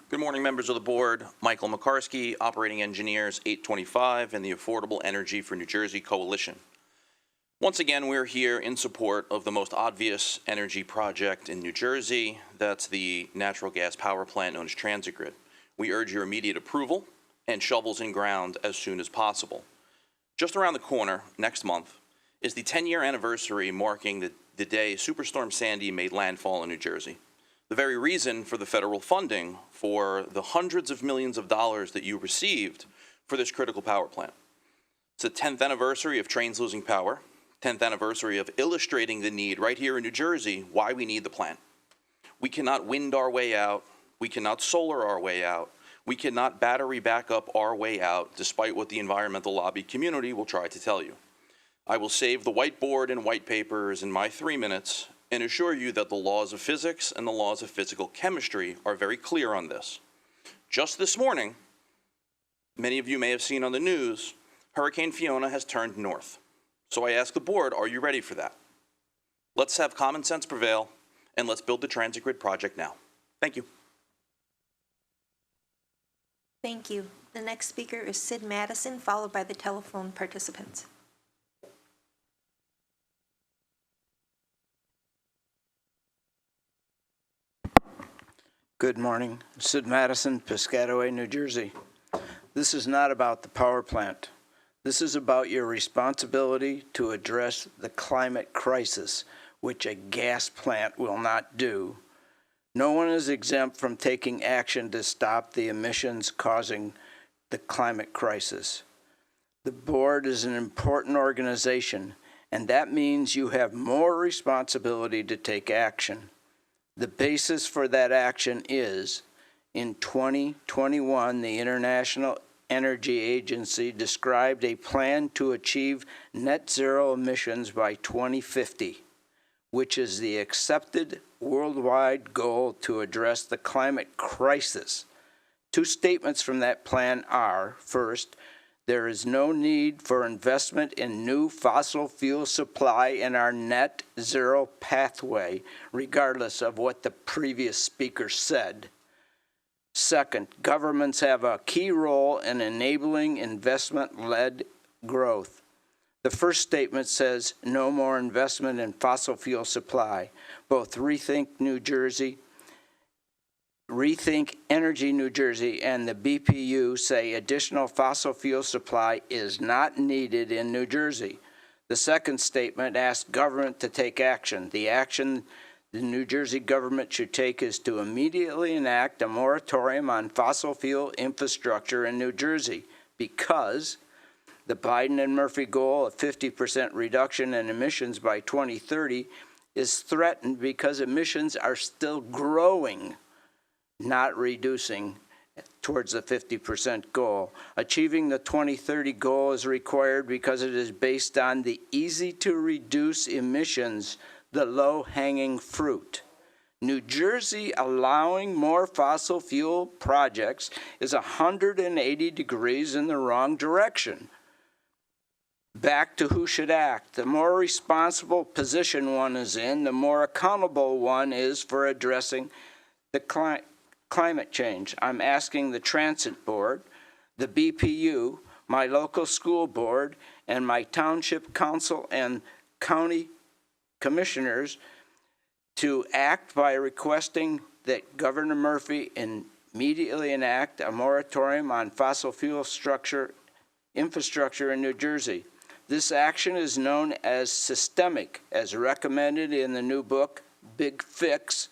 Good morning, members of the board. Michael McCarskey, Operating Engineers 825 and the Affordable Energy for New Jersey Coalition. Once again, we're here in support of the most obvious energy project in New Jersey. That's the natural gas power plant known as Transit Grid. We urge your immediate approval and shovels in ground as soon as possible. Just around the corner, next month, is the 10-year anniversary marking the day Superstorm Sandy made landfall in New Jersey. The very reason for the federal funding for the hundreds of millions of dollars that you received for this critical power plant. It's the 10th anniversary of trains losing power, 10th anniversary of illustrating the need right here in New Jersey why we need the plant. We cannot wind our way out. We cannot solar our way out. We cannot battery back up our way out, despite what the environmental lobby community will try to tell you. I will save the whiteboard and white papers in my 3 minutes and assure you that the laws of physics and the laws of physical chemistry are very clear on this. Just this morning, many of you may have seen on the news, Hurricane Fiona has turned north. So I ask the board, are you ready for that? Let's have common sense prevail, and let's build the Transit Grid project now. Thank you. Thank you. The next speaker is Sid Madison, followed by the telephone participants. Good morning. Sid Madison, Piscataway, New Jersey. This is not about the power plant. This is about your responsibility to address the climate crisis, which a gas plant will not do. No one is exempt from taking action to stop the emissions causing the climate crisis. The board is an important organization, and that means you have more responsibility to take action. The basis for that action is, in 2021, the International Energy Agency described a plan to achieve net zero emissions by 2050, which is the accepted worldwide goal to address the climate crisis. Two statements from that plan are, first, there is no need for investment in new fossil fuel supply in our net zero pathway, regardless of what the previous speaker said. Second, governments have a key role in enabling investment-led growth. The first statement says no more investment in fossil fuel supply. Both Rethink Energy New Jersey and the BPU say additional fossil fuel supply is not needed in New Jersey. The second statement asks government to take action. The action the New Jersey government should take is to immediately enact a moratorium on fossil fuel infrastructure in New Jersey, because the Biden and Murphy goal of 50% reduction in emissions by 2030 is threatened because emissions are still growing, not reducing towards the 50% goal. Achieving the 2030 goal is required because it is based on the easy-to-reduce emissions, the low-hanging fruit. New Jersey allowing more fossil fuel projects is 180 degrees in the wrong direction. Back to who should act. The more responsible position one is in, the more accountable one is for addressing the climate change. I'm asking the Transit Board, the BPU, my local school board, and my township council and county commissioners to act by requesting that Governor Murphy immediately enact a moratorium on fossil fuel infrastructure in New Jersey. This action is known as systemic, as recommended in the new book, Big Fix.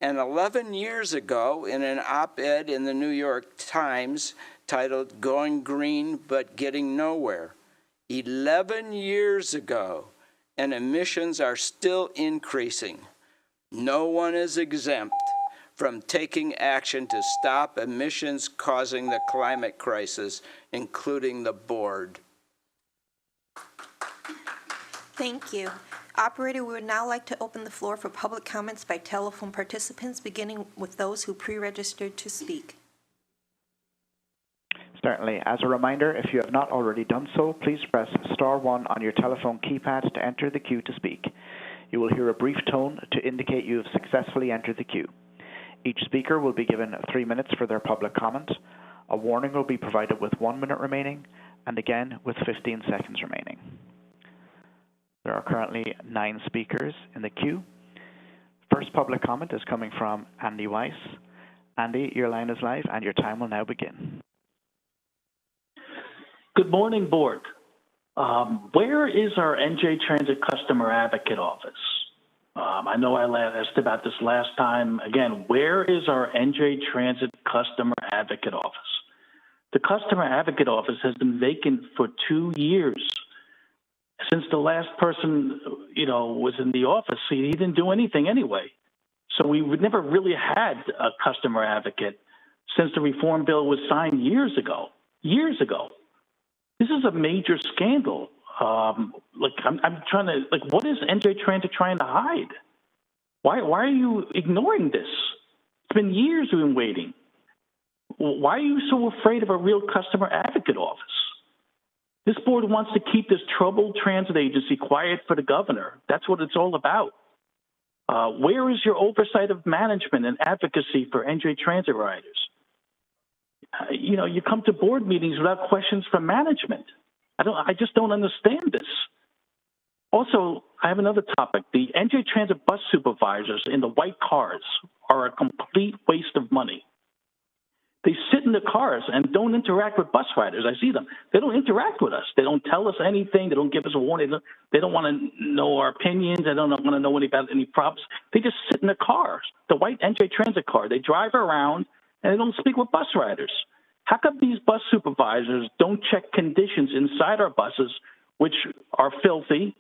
And 11 years ago, in an op-ed in the New York Times titled Going Green But Getting Nowhere. 11 years ago, and emissions are still increasing. No one is exempt from taking action to stop emissions causing the climate crisis, including the board. Thank you. Operator, we would now like to open the floor for public comments by telephone participants, beginning with those who pre-registered to speak. Certainly. As a reminder, if you have not already done so, please press star 1 on your telephone keypad to enter the queue to speak. You will hear a brief tone to indicate you have successfully entered the queue. Each speaker will be given 3 minutes for their public comment. A warning will be provided with 1 minute remaining, and again with 15 seconds remaining. There are currently 9 speakers in the queue. First public comment is coming from Andy Weiss. Andy, your line is live and your time will now begin. Good morning, Board. Where is our NJ Transit Customer Advocate Office? I know I asked about this last time. Again, where is our NJ Transit Customer Advocate Office? The Customer Advocate Office has been vacant for 2 years. Since the last person, was in the office, he didn't do anything anyway. So we never really had a customer advocate since the reform bill was signed years ago. Years ago. This is a major scandal. I'm trying to, what is NJ Transit trying to hide? Why are you ignoring this? It's been years we've been waiting. Why are you so afraid of a real customer advocate office? This board wants to keep this troubled transit agency quiet for the governor. That's what it's all about. Where is your oversight of management and advocacy for NJ Transit riders? You come to board meetings without questions from management. I just don't understand this. Also, I have another topic. The NJ Transit bus supervisors in the white cars are a complete waste of money. They sit in the cars and don't interact with bus riders. I see them. They don't interact with us. They don't tell us anything. They don't give us a warning. They don't want to know our opinions. They don't want to know about any problems. They just sit in the cars, the white NJ Transit car. They drive around and they don't speak with bus riders. How come these bus supervisors don't check conditions inside our buses, which are filthy,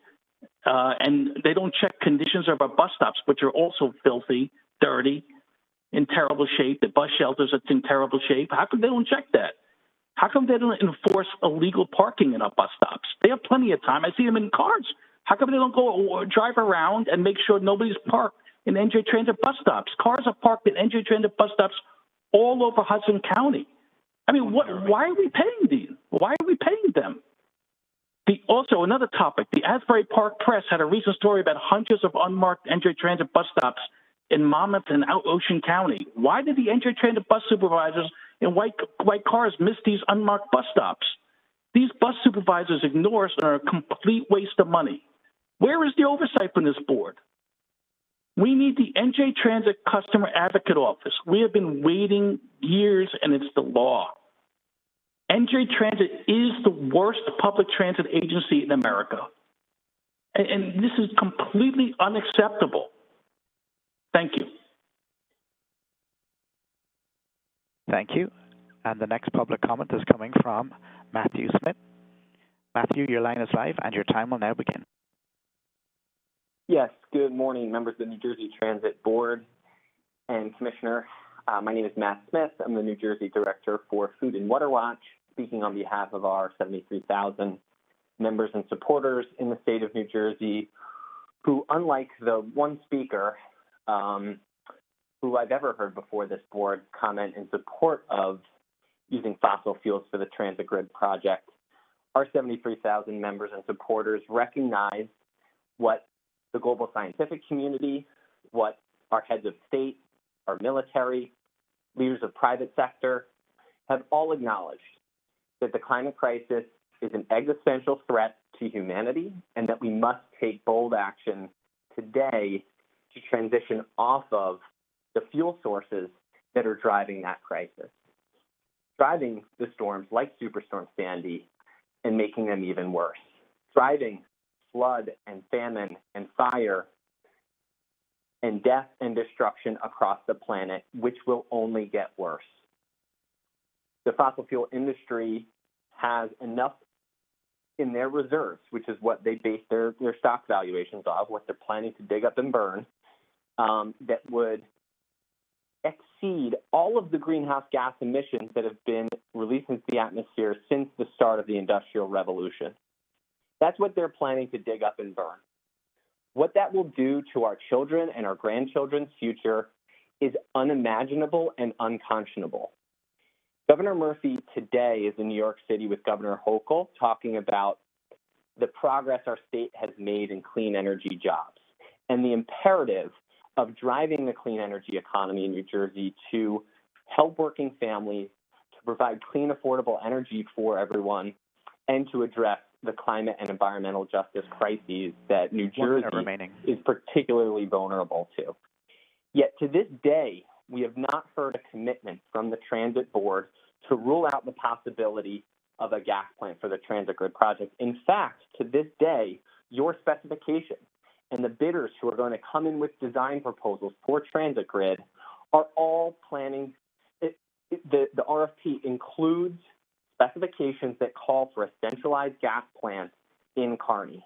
and they don't check conditions of our bus stops, which are also filthy, dirty, in terrible shape, the bus shelters are in terrible shape? How come they don't check that? How come they don't enforce illegal parking in our bus stops? They have plenty of time. I see them in cars. How come they don't go or drive around and make sure nobody's parked in NJ Transit bus stops? Cars are parked in NJ Transit bus stops all over Hudson County. I mean, why are we paying these? Why are we paying them? Also, another topic, the Asbury Park Press had a recent story about hundreds of unmarked NJ Transit bus stops in Monmouth and Ocean County. Why did the NJ Transit bus supervisors in white cars miss these unmarked bus stops? These bus supervisors ignore us and are a complete waste of money. Where is the oversight from this board? We need the NJ Transit Customer Advocate Office. We have been waiting years, and it's the law. NJ Transit is the worst public transit agency in America. And this is completely unacceptable. Thank you. Thank you. And the next public comment is coming from Matthew Smith. Matthew, your line is live and your time will now begin. Yes, good morning, members of the New Jersey Transit Board and Commissioner. My name is Matt Smith. I'm the New Jersey Director for Food and Water Watch, speaking on behalf of our 73,000 members and supporters in the state of New Jersey who, unlike the one speaker who I've ever heard before this board comment in support of using fossil fuels for the transit grid project, our 73,000 members and supporters recognize what the global scientific community, what our heads of state, our military, leaders of private sector have all acknowledged, that the climate crisis is an existential threat to humanity and that we must take bold action today to transition off of the fuel sources that are driving that crisis, driving the storms like Superstorm Sandy and making them even worse. driving flood and famine and fire and death and destruction across the planet, which will only get worse. The fossil fuel industry has enough in their reserves, which is what they base their stock valuations off, what they're planning to dig up and burn, that would exceed all of the greenhouse gas emissions that have been released into the atmosphere since the start of the Industrial Revolution. That's what they're planning to dig up and burn. What that will do to our children and our grandchildren's future is unimaginable and unconscionable. Governor Murphy today is in New York City with Governor Hochul talking about the progress our state has made in clean energy jobs and the imperative of driving the clean energy economy in New Jersey to help working families, to provide clean, affordable energy for everyone, and to address the climate and environmental justice crises that New Jersey is particularly vulnerable to. Yet to this day, we have not heard a commitment from the Transit Board to rule out the possibility of a gas plant for the transit grid project. In fact, to this day, your specification and the bidders who are going to come in with design proposals for transit grid are all planning. The RFP includes specifications that call for a centralized gas plant in Kearney.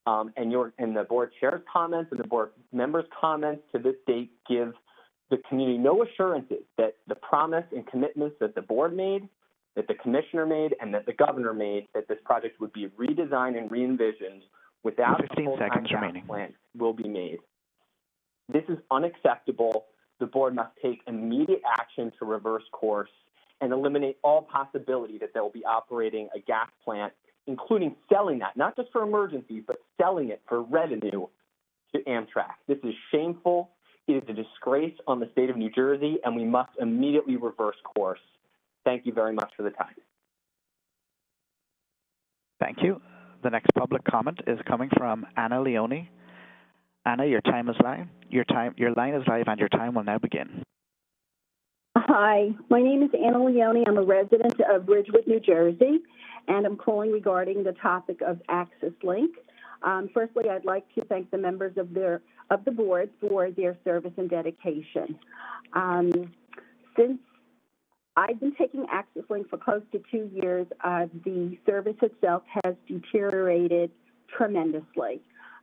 And the board chair's comments and the board members' comments to this date give the community no assurances that the promise and commitments that the board made, that the commissioner made, and that the governor made, that this project would be redesigned and re-envisioned without a full-time gas plant will be made. This is unacceptable. The board must take immediate action to reverse course and eliminate all possibility that they will be operating a gas plant, including selling that, not just for emergencies, but selling it for revenue to Amtrak. This is shameful. It is a disgrace on the state of New Jersey, and we must immediately reverse course. Thank you very much for the time. Thank you. The next public comment is coming from Anna Leone. Anna, your time is live. Your line is live, and your time will now begin. Hi, my name is Anna Leone. I'm a resident of Ridgewood, New Jersey, and I'm calling regarding the topic of Access Link. Firstly, I'd like to thank the members of the board for their service and dedication. Since I've been taking Access Link for close to 2 years, the service itself has deteriorated tremendously.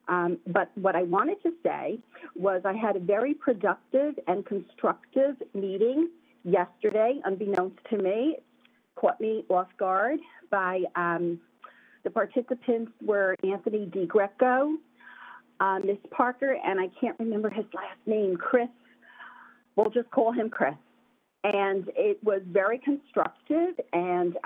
But what I wanted to say was I had a very productive and constructive meeting yesterday, unbeknownst to me. It caught me off guard by the participants were Anthony DiGreco, Ms. Parker, and I can't remember his last name, Chris. We'll just call him Chris. And it was very constructive, and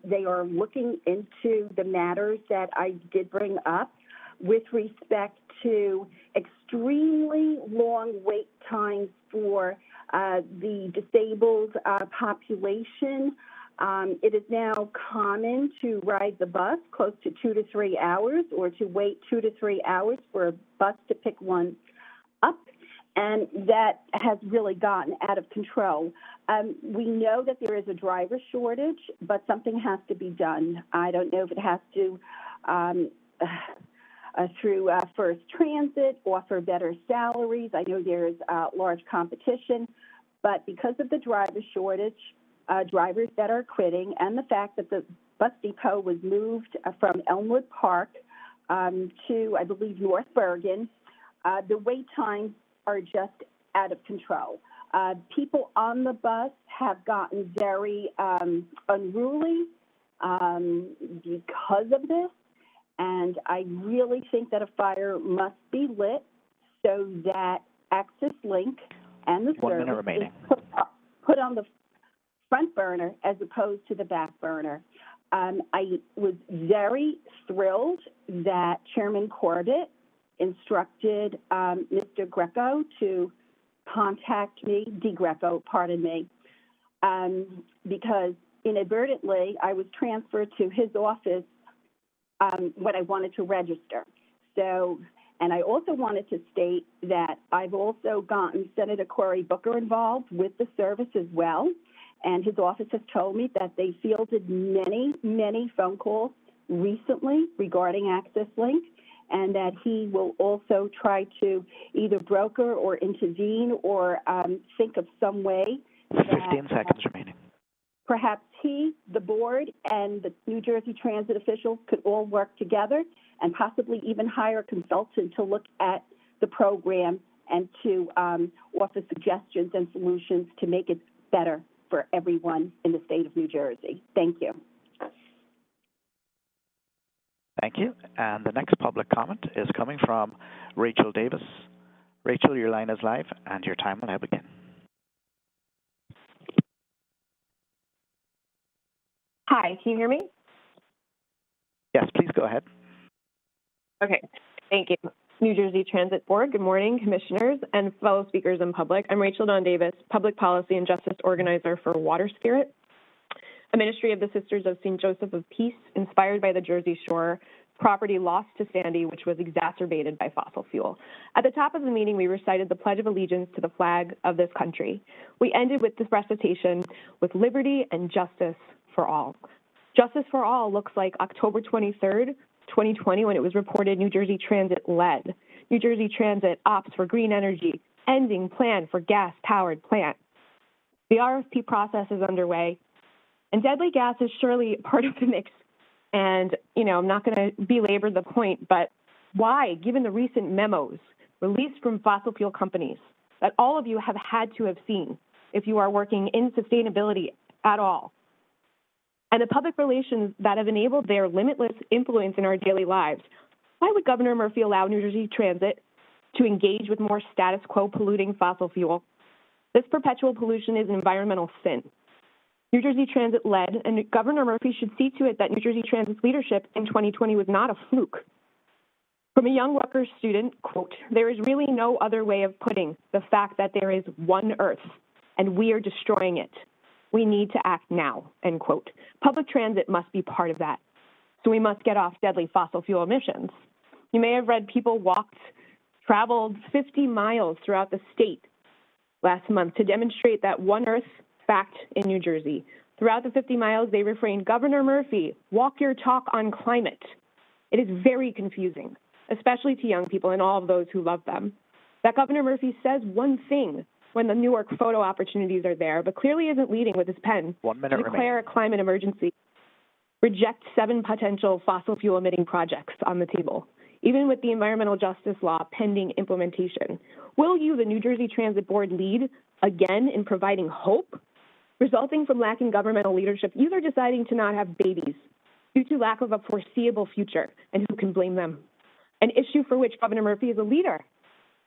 they are looking into the matters that I did bring up with respect to extremely long wait times for the disabled population. It is now common to ride the bus close to 2 to 3 hours or to wait 2 to 3 hours for a bus to pick one up, and that has really gotten out of control. We know that there is a driver shortage, but something has to be done. I don't know if it has to, through First Transit, offer better salaries. I know there's large competition, but because of the driver shortage, drivers that are quitting, and the fact that the bus depot was moved from Elmwood Park to, I believe, North Bergen, the wait times are just out of control. People on the bus have gotten very unruly because of this, and I really think that a fire must be lit so that Access Link and the service is put on the front burner as opposed to the back burner. I was very thrilled that Chairman Corbett instructed Mr. Greco to contact me, DiGreco, pardon me, because inadvertently I was transferred to his office when I wanted to register. So, and I also wanted to state that I've also gotten Senator Cory Booker involved with the service as well, and his office has told me that they fielded many, many phone calls recently regarding Access Link, and that he will also try to either broker or intervene or think of some way 15 seconds remaining. perhaps he, the board, and the New Jersey Transit officials could all work together and possibly even hire a consultant to look at the program and to offer suggestions and solutions to make it better for everyone in the state of New Jersey. Thank you. Thank you. And the next public comment is coming from Rachel Davis. Rachel, your line is live, and your time will now begin. Hi, can you hear me? Yes, please go ahead. Okay, thank you. New Jersey Transit Board, good morning, commissioners and fellow speakers and public. I'm Rachel Dawn Davis, Public Policy and Justice Organizer for Water Spirit, a ministry of the Sisters of St. Joseph of Peace, inspired by the Jersey Shore property lost to Sandy, which was exacerbated by fossil fuel. At the top of the meeting, we recited the Pledge of Allegiance to the flag of this country. We ended with this recitation with liberty and justice for all. Justice for all looks like October 23rd, 2020, when it was reported New Jersey Transit led. New Jersey Transit opts for green energy, ending plan for gas-powered plant. The RFP process is underway, and deadly gas is surely part of the mix. And, I'm not going to belabor the point, but why, given the recent memos released from fossil fuel companies that all of you have had to have seen if you are working in sustainability at all, and the public relations that have enabled their limitless influence in our daily lives, why would Governor Murphy allow New Jersey Transit to engage with more status quo polluting fossil fuel? This perpetual pollution is an environmental sin. New Jersey Transit led, and Governor Murphy should see to it that New Jersey Transit's leadership in 2020 was not a fluke. From a young Rutgers student, quote, "There is really no other way of putting the fact that there is one Earth, and we are destroying it. We need to act now," end quote. Public transit must be part of that. So we must get off deadly fossil fuel emissions. You may have read people traveled 50 miles throughout the state last month to demonstrate that one Earth fact in New Jersey. Throughout the 50 miles, they refrained, "Governor Murphy, walk your talk on climate." It is very confusing, especially to young people and all of those who love them, that Governor Murphy says one thing when the Newark photo opportunities are there, but clearly isn't leading with his pen 1 minute to declare a climate emergency, reject 7 potential fossil fuel emitting projects on the table, even with the environmental justice law pending implementation. Will you, the New Jersey Transit Board, lead again in providing hope? Resulting from lacking governmental leadership, youth are deciding to not have babies due to lack of a foreseeable future, and who can blame them? An issue for which Governor Murphy is a leader.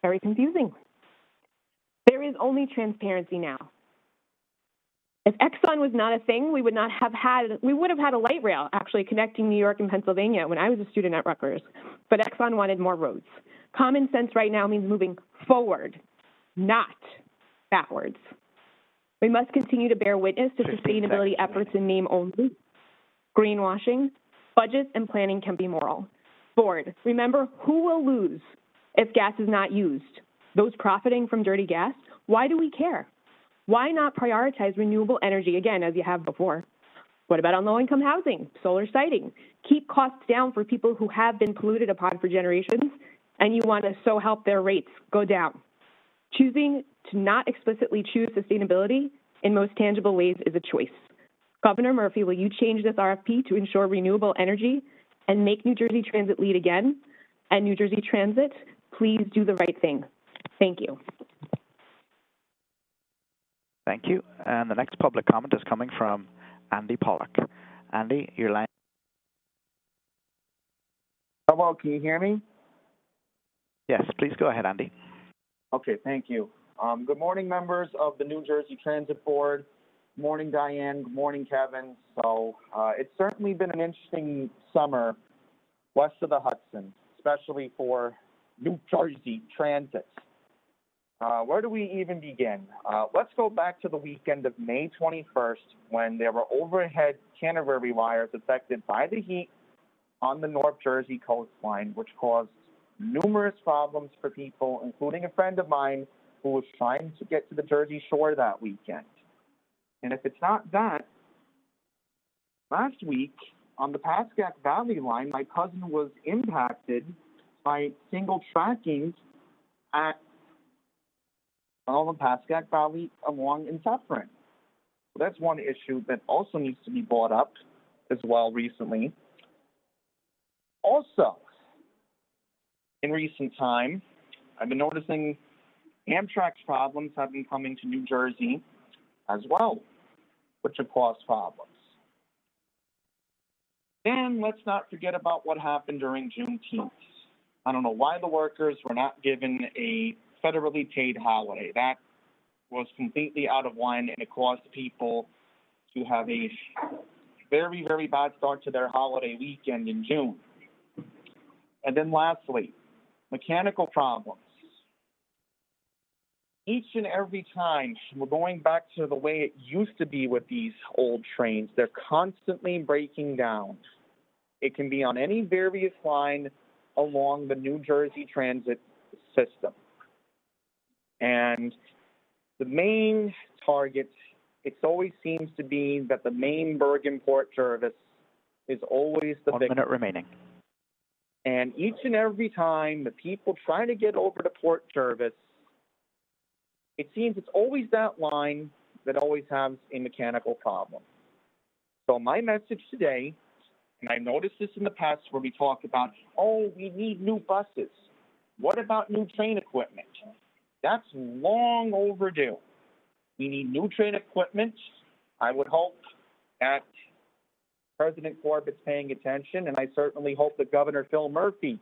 Very confusing. There is only transparency now. If Exxon was not a thing, we would have had a light rail actually connecting New York and Pennsylvania when I was a student at Rutgers. But Exxon wanted more roads. Common sense right now means moving forward, not backwards. We must continue to bear witness to sustainability efforts in name only. Greenwashing, budgets, and planning can be moral. Board, remember who will lose if gas is not used? Those profiting from dirty gas? Why do we care? Why not prioritize renewable energy, again, as you have before? What about on low-income housing, solar siting? Keep costs down for people who have been polluted upon for generations, and you want to so help their rates go down. Choosing to not explicitly choose sustainability in most tangible ways is a choice. Governor Murphy, will you change this RFP to ensure renewable energy and make New Jersey Transit lead again? And New Jersey Transit, please do the right thing. Thank you. Thank you. And the next public comment is coming from Andy Pollock. Andy, your line. Hello, can you hear me? Yes, please go ahead, Andy. Okay, thank you. Good morning, members of the New Jersey Transit Board. Good morning, Diane. Good morning, Kevin. So it's certainly been an interesting summer west of the Hudson, especially for New Jersey Transit. Where do we even begin? Let's go back to the weekend of May 21st when there were overhead canterbury wires affected by the heat on the North Jersey coastline, which caused numerous problems for people, including a friend of mine who was trying to get to the Jersey Shore that weekend. And if it's not that, last week on the Pascack Valley line, my cousin was impacted by single trackings along the Pascack Valley along in Suffering. So that's one issue that also needs to be brought up as well recently. Also, in recent time, I've been noticing Amtrak's problems have been coming to New Jersey as well, which have caused problems. And let's not forget about what happened during Juneteenth. I don't know why the workers were not given a federally paid holiday. That was completely out of line, and it caused people to have a very, very bad start to their holiday weekend in June. And then lastly, mechanical problems. Each and every time, we're going back to the way it used to be with these old trains. They're constantly breaking down. It can be on any various line along the New Jersey Transit system. And the main target, it always seems to be that the main Bergen Port service is always the 1 minute remaining. And each and every time the people try to get over to port service, it seems it's always that line that always has a mechanical problem. So my message today, and I noticed this in the past where we talk about, oh, we need new buses. What about new train equipment? That's long overdue. We need new train equipment. I would hope that President Corbett's paying attention, and I certainly hope that Governor Phil Murphy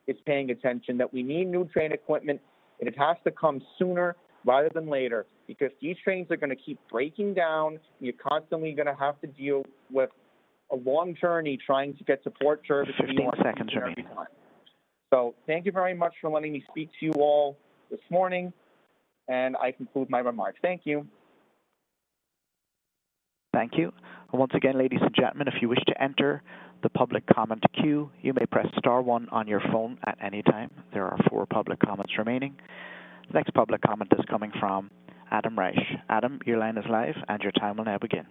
is paying attention, that we need new train equipment, and it has to come sooner rather than later, because these trains are going to keep breaking down. You're constantly going to have to deal with a long journey trying to get to port service. 15 seconds remaining. So thank you very much for letting me speak to you all this morning, and I conclude my remarks. Thank you. Thank you. And once again, ladies and gentlemen, if you wish to enter the public comment queue, you may press star 1 on your phone at any time. There are 4 public comments remaining. The next public comment is coming from Adam Reich. Adam, your line is live, and your time will now begin.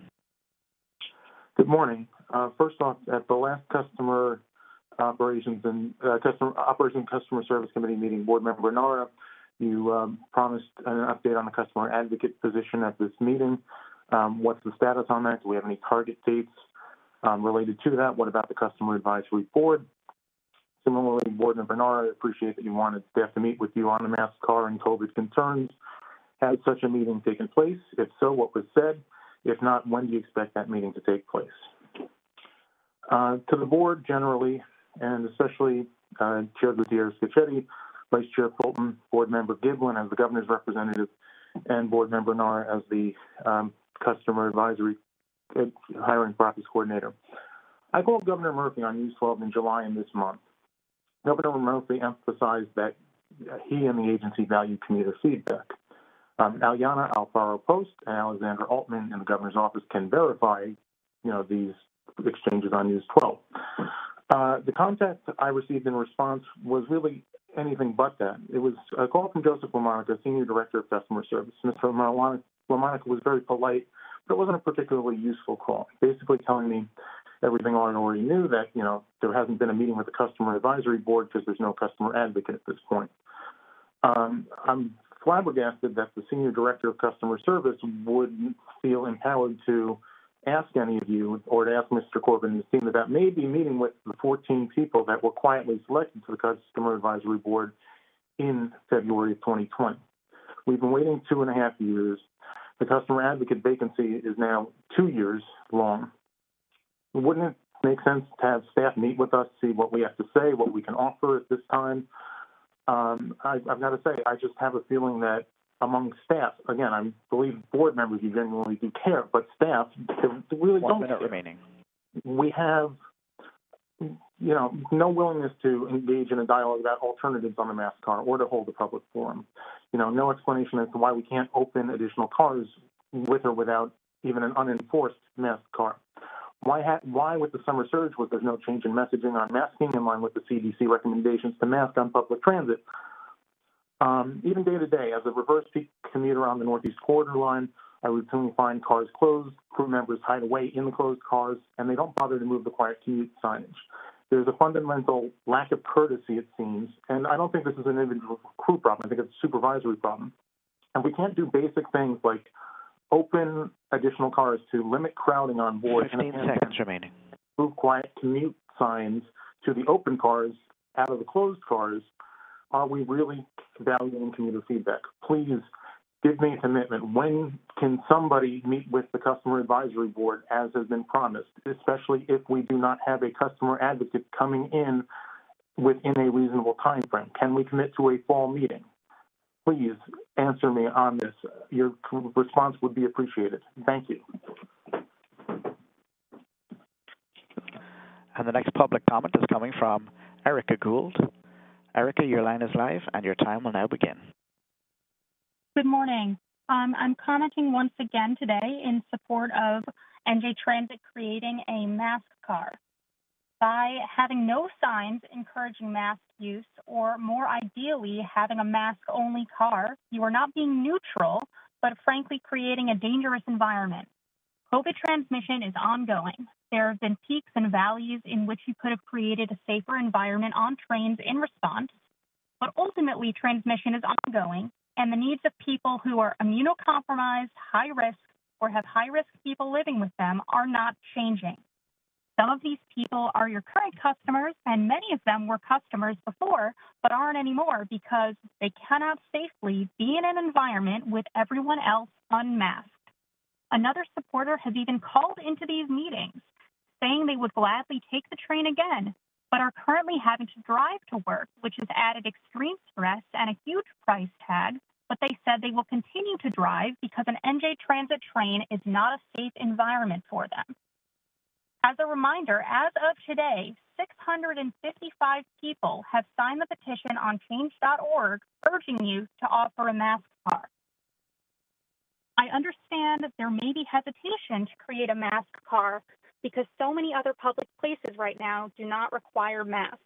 Good morning. First off, at the last Customer Operations and Customer Service Committee meeting, Board Member Nara, you promised an update on the customer advocate position at this meeting. What's the status on that? Do we have any target dates related to that? What about the Customer Advisory Board? Similarly, Board Member Nara, I appreciate that you wanted staff to meet with you on the mask car and COVID concerns. Has such a meeting taken place? If so, what was said? If not, when do you expect that meeting to take place? To the board generally, and especially Chair Gutierrez-Cacchetti, Vice Chair Fulton, Board Member Giblin as the governor's representative, and Board Member Nara as the Customer Advisory Hiring Process Coordinator. I called Governor Murphy on News 12 in July and this month. Governor Murphy emphasized that he and the agency value commuter feedback. Alyana Alfaro Post and Alexander Altman in the governor's office can verify, these exchanges on News 12. The contact I received in response was really anything but that. It was a call from Joseph LaMonica, Senior Director of Customer Service. Mr. LaMonica was very polite, but it wasn't a particularly useful call. Basically telling me everything I already knew, that, there hasn't been a meeting with the Customer Advisory Board because there's no customer advocate at this point. I'm flabbergasted that the Senior Director of Customer Service wouldn't feel empowered to ask any of you or to ask Mr. Corbett and his team about maybe meeting with the 14 people that were quietly selected to the Customer Advisory Board in February of 2020. We've been waiting 2.5 years. The customer advocate vacancy is now 2 years long. Wouldn't it make sense to have staff meet with us, see what we have to say, what we can offer at this time? I've got to say, I just have a feeling that among staff, again, I believe board members, you genuinely do care, but staff really 1 don't minute care. remaining. We have, no willingness to engage in a dialogue about alternatives on the mass car or to hold a public forum. No explanation as to why we can't open additional cars with or without even an unenforced mask car. Why with the summer surge was there no change in messaging on masking in line with the CDC recommendations to mask on public transit? Even day to day, as a reverse peak commuter on the Northeast Corridor line, I routinely find cars closed, crew members hide away in the closed cars, and they don't bother to move the quiet commute signage. There's a fundamental lack of courtesy, it seems, and I don't think this is an individual crew problem. I think it's a supervisory problem. And we can't do basic things like open additional cars to limit crowding on board. 15 seconds remaining. Move quiet commute signs to the open cars out of the closed cars. Are we really valuing commuter feedback? Please give me a commitment. When can somebody meet with the customer advisory board as has been promised, especially if we do not have a customer advocate coming in within a reasonable time frame? Can we commit to a fall meeting? Please answer me on this. Your response would be appreciated. Thank you. And the next public comment is coming from Erica Gould. Erica, your line is live, and your time will now begin. Good morning. I'm commenting once again today in support of NJ Transit creating a mask car. By having no signs encouraging mask use, or more ideally, having a mask-only car, you are not being neutral, but frankly creating a dangerous environment. COVID transmission is ongoing. There have been peaks and valleys in which you could have created a safer environment on trains in response, but ultimately transmission is ongoing, and the needs of people who are immunocompromised, high risk, or have high-risk people living with them are not changing. Some of these people are your current customers, and many of them were customers before, but aren't anymore because they cannot safely be in an environment with everyone else unmasked. Another supporter has even called into these meetings, saying they would gladly take the train again, but are currently having to drive to work, which has added extreme stress and a huge price tag, but they said they will continue to drive because an NJ Transit train is not a safe environment for them. As a reminder, as of today, 655 people have signed the petition on change.org urging you to offer a mask car. I understand that there may be hesitation to create a mask car because so many other public places right now do not require masks.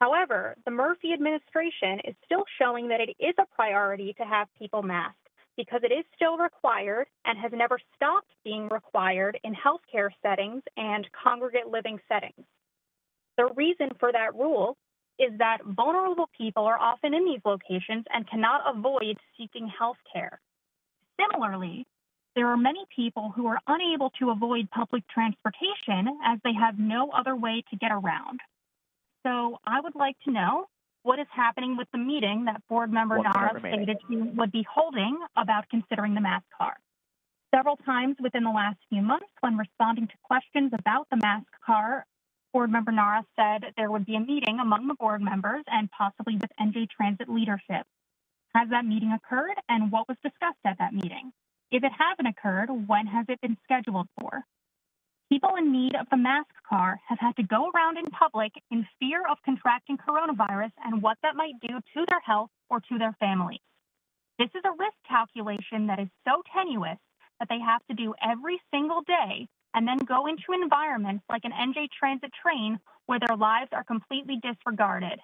However, the Murphy administration is still showing that it is a priority to have people masked because it is still required and has never stopped being required in healthcare settings and congregate living settings. The reason for that rule is that vulnerable people are often in these locations and cannot avoid seeking health care. Similarly, there are many people who are unable to avoid public transportation as they have no other way to get around. So I would like to know what is happening with the meeting that Board Member Nara stated she would be holding about considering the mask car. Several times within the last few months, when responding to questions about the mask car, Board Member Nara said there would be a meeting among the board members and possibly with NJ Transit leadership. Has that meeting occurred, and what was discussed at that meeting? If it hasn't occurred, when has it been scheduled for? People in need of the mask car have had to go around in public in fear of contracting coronavirus and what that might do to their health or to their families. This is a risk calculation that is so tenuous that they have to do every single day and then go into environments like an NJ Transit train where their lives are completely disregarded.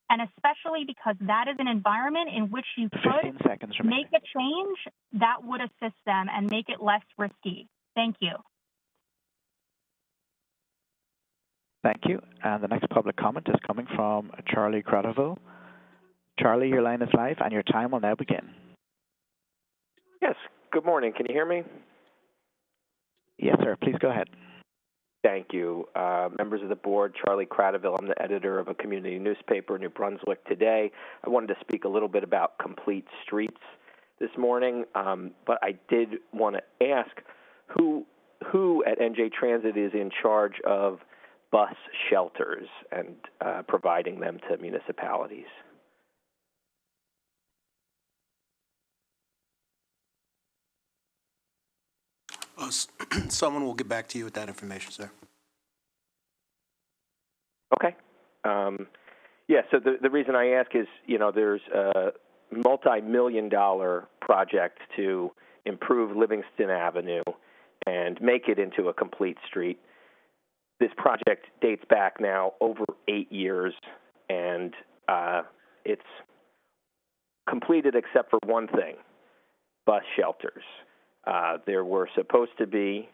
And especially because that is an environment in which you could make a change that would assist them and make it less risky. Thank you. Thank you. And the next public comment is coming from Charlie Cradaville. Charlie, your line is live, and your time will now begin. Yes. Good morning. Can you hear me? Yes, sir. Please go ahead. Thank you. Members of the board, Charlie Cradaville. I'm the editor of a community newspaper, New Brunswick Today. I wanted to speak a little bit about complete streets this morning, but I did want to ask who at NJ Transit is in charge of bus shelters and providing them to municipalities. Someone will get back to you with that information, sir. Okay. Yeah, so the reason I ask is, there's a multi-million-dollar project to improve Livingston Avenue and make it into a complete street. This project dates back now over 8 years, and it's completed except for one thing, bus shelters. There were supposed to be,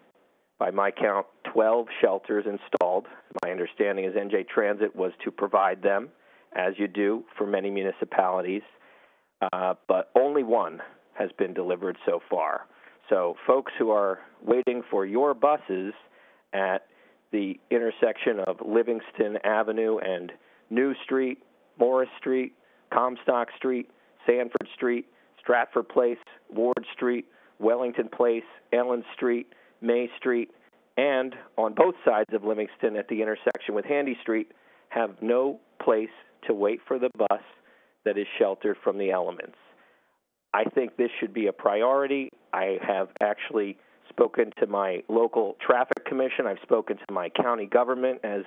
by my count, 12 shelters installed. My understanding is NJ Transit was to provide them, as you do for many municipalities, but only one has been delivered so far. So folks who are waiting for your buses at the intersection of Livingston Avenue and New Street, Morris Street, Comstock Street, Sanford Street, Stratford Place, Ward Street, Wellington Place, Ellen Street, May Street, and on both sides of Livingston at the intersection with Handy Street have no place to wait for the bus that is sheltered from the elements. I think this should be a priority. I have actually spoken to my local traffic commission. I've spoken to my county government, as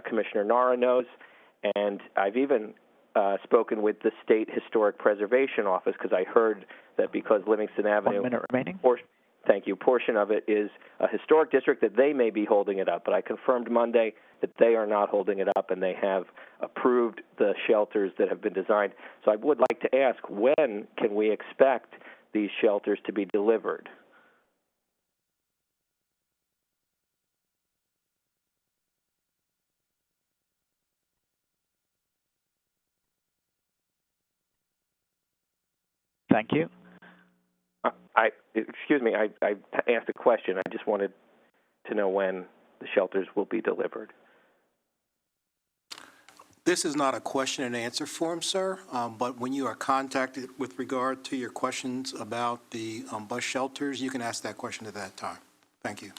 Commissioner Nara knows, and I've even spoken with the State Historic Preservation Office because I heard that because Livingston Avenue, 1 minute remaining. Thank you, portion of it is a historic district, that they may be holding it up. But I confirmed Monday that they are not holding it up, and they have approved the shelters that have been designed. So I would like to ask, when can we expect these shelters to be delivered? Thank you. Excuse me, I asked a question. I just wanted to know when the shelters will be delivered. This is not a question and answer forum, sir, but when you are contacted with regard to your questions about the bus shelters, you can ask that question at that time. Thank you.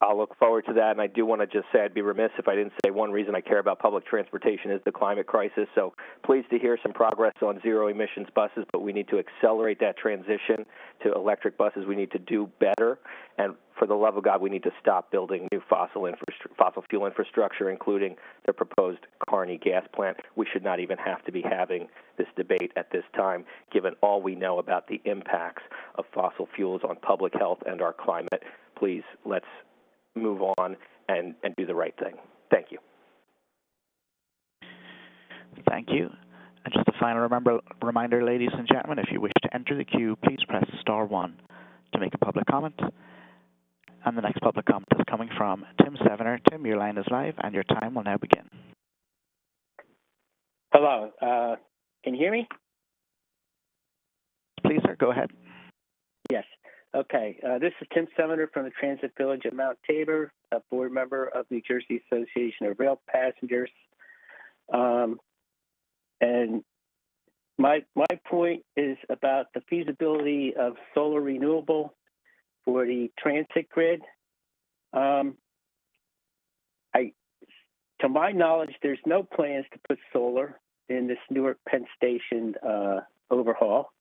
I'll look forward to that, and I do want to just say I'd be remiss if I didn't say one reason I care about public transportation is the climate crisis. So pleased to hear some progress on zero-emissions buses, but we need to accelerate that transition to electric buses. We need to do better, and for the love of God, we need to stop building new fossil fuel infrastructure, including the proposed Kearney gas plant. We should not even have to be having this debate at this time, given all we know about the impacts of fossil fuels on public health and our climate. Please, let's move on and do the right thing. Thank you. Thank you. And just a final reminder, ladies and gentlemen, if you wish to enter the queue, please press star 1 to make a public comment. And the next public comment is coming from Tim Sevener. Tim, your line is live, and your time will now begin. Hello. Can you hear me? Please, sir, go ahead. Yes. Okay. This is Tim Sevener from the Transit Village of Mount Tabor, a board member of New Jersey Association of Rail Passengers. And my point is about the feasibility of solar renewable for the transit grid. To my knowledge, there's no plans to put solar in this Newark Penn Station overhaul.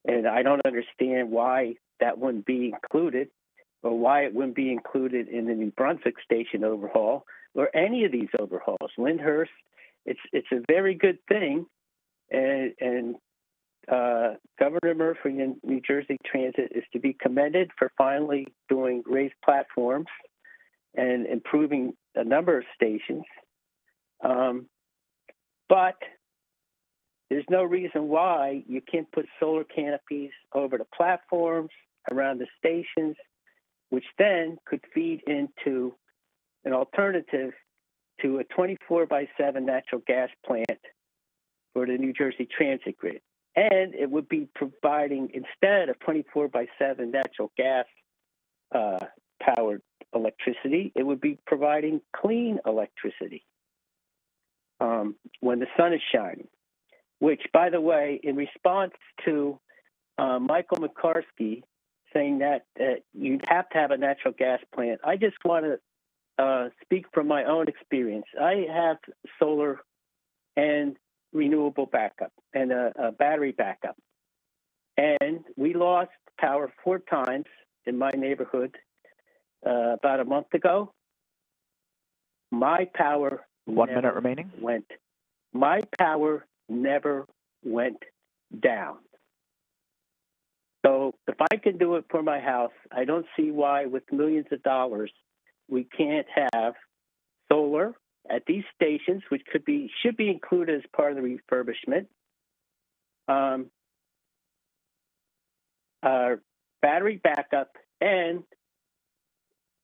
And I don't understand why that wouldn't be included, or why it wouldn't be included in the New Brunswick Station overhaul, or any of these overhauls. Lyndhurst, it's a very good thing, and Governor Murphy in New Jersey Transit is to be commended for finally doing raised platforms and improving a number of stations. But there's no reason why you can't put solar canopies over the platforms, around the stations, which then could feed into an alternative to a 24/7 natural gas plant for the New Jersey Transit grid. And it would be providing, instead of 24/7 natural gas powered electricity, it would be providing clean electricity when the sun is shining. Which, by the way, in response to Michael McCarskey saying that you'd have to have a natural gas plant, I just want to speak from my own experience. I have solar and renewable backup and a battery backup. And we lost power 4 times in my neighborhood about a month ago. My power 1 minute remaining. My power never went down. So if I can do it for my house, I don't see why with millions of dollars we can't have solar at these stations, which should be included as part of the refurbishment. battery backup, and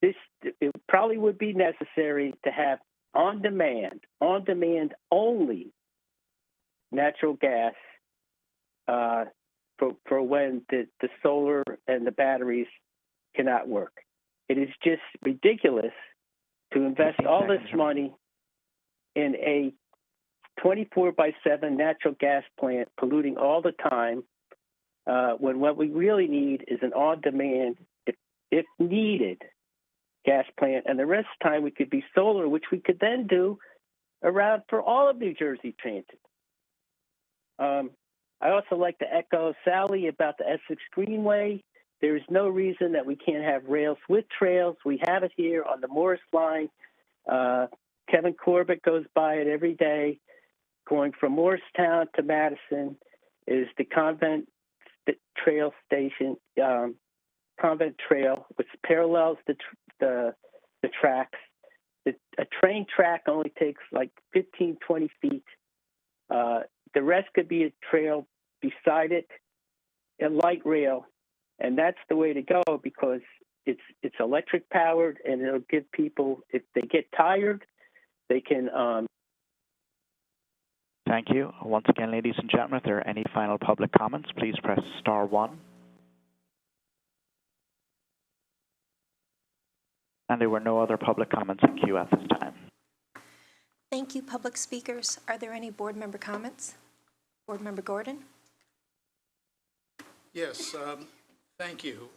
it probably would be necessary to have on demand only natural gas for when the solar and the batteries cannot work. It is just ridiculous to invest all this money in a 24/7 natural gas plant polluting all the time, when what we really need is an on-demand, if needed, gas plant. And the rest of the time we could be solar, which we could then do around for all of New Jersey Transit. I also like to echo Sally about the Essex Greenway. There is no reason that we can't have rails with trails. We have it here on the Morris line. Kevin Corbett goes by it every day. Going from Morristown to Madison is the Convent Trail station, Convent Trail, which parallels the tracks. A train track only takes like 15, 20 feet. The rest could be a trail beside it, a light rail, and that's the way to go because it's electric powered, and it'll give people, if they get tired, they can. Thank you. Once again, ladies and gentlemen, if there are any final public comments, please press star 1. And there were no other public comments in queue at this time. Thank you, public speakers. Are there any board member comments? Board Member Gordon? Yes, thank you.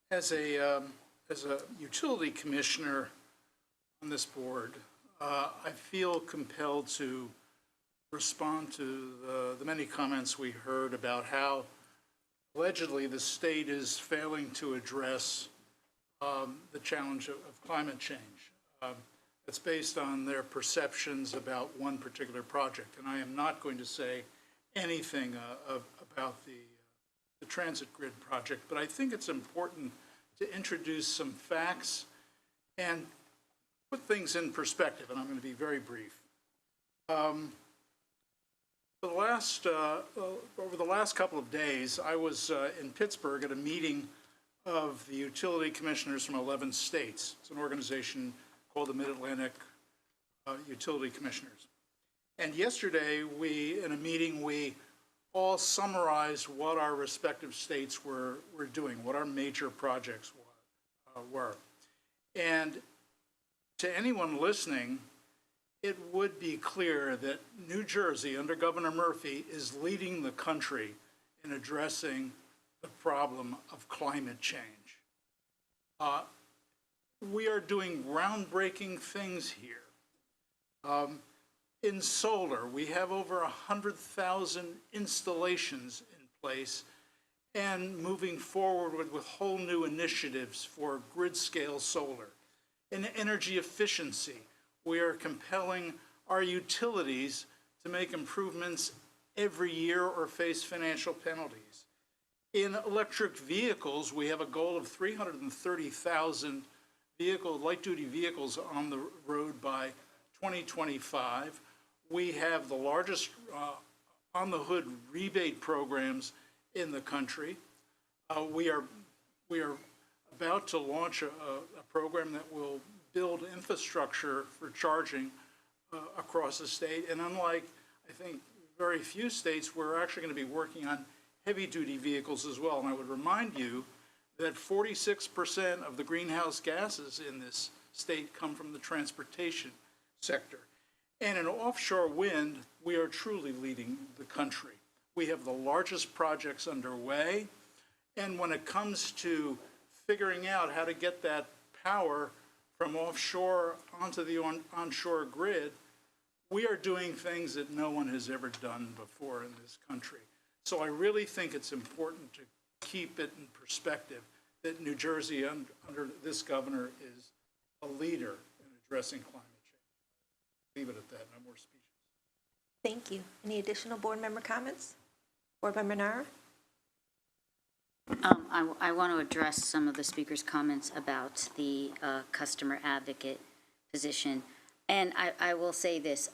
As a utility commissioner on this board, I feel compelled to respond to the many comments we heard about how allegedly the state is failing to address the challenge of climate change. It's based on their perceptions about one particular project, and I am not going to say anything about the transit grid project, but I think it's important to introduce some facts and put things in perspective, and I'm going to be very brief. Over the last couple of days, I was in Pittsburgh at a meeting of the utility commissioners from 11 states. It's an organization called the Mid-Atlantic Utility Commissioners. And yesterday, in a meeting, we all summarized what our respective states were doing, what our major projects were. And to anyone listening, it would be clear that New Jersey, under Governor Murphy, is leading the country in addressing the problem of climate change. We are doing groundbreaking things here. In solar, we have over 100,000 installations in place and moving forward with whole new initiatives for grid-scale solar. In energy efficiency, we are compelling our utilities to make improvements every year or face financial penalties. In electric vehicles, we have a goal of 330,000 light-duty vehicles on the road by 2025. We have the largest on-the-hood rebate programs in the country. We are about to launch a program that will build infrastructure for charging across the state. And unlike, I think, very few states, we're actually going to be working on heavy-duty vehicles as well. And I would remind you that 46% of the greenhouse gases in this state come from the transportation sector. And in offshore wind, we are truly leading the country. We have the largest projects underway. And when it comes to figuring out how to get that power from offshore onto the onshore grid, we are doing things that no one has ever done before in this country. So I really think it's important to keep it in perspective that New Jersey, under this governor, is a leader in addressing climate change. Leave it at that, no more speeches. Thank you. Any additional board member comments? Board Member Nara? I want to address some of the speaker's comments about the customer advocate position. And I will say this,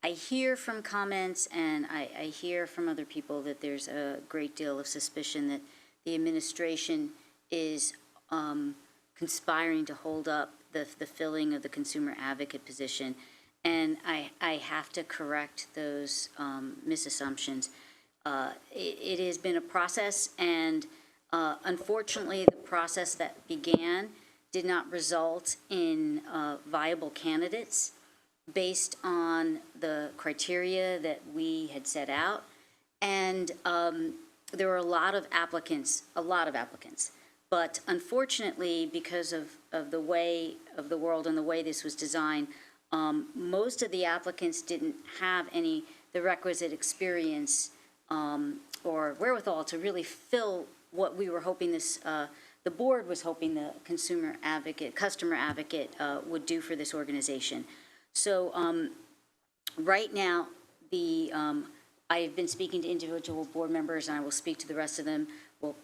hear from comments and I hear from other people that there's a great deal of suspicion that the administration is conspiring to hold up the filling of the consumer advocate position. And I have to correct those misassumptions. It has been a process, and unfortunately, the process that began did not result in viable candidates based on the criteria that we had set out. And there were a lot of applicants. But unfortunately, because of the way of the world and the way this was designed, most of the applicants didn't have the requisite experience or wherewithal to really fill what we were hoping the board was hoping the customer advocate would do for this organization. So right now, I've been speaking to individual board members, and I will speak to the rest of them. We'll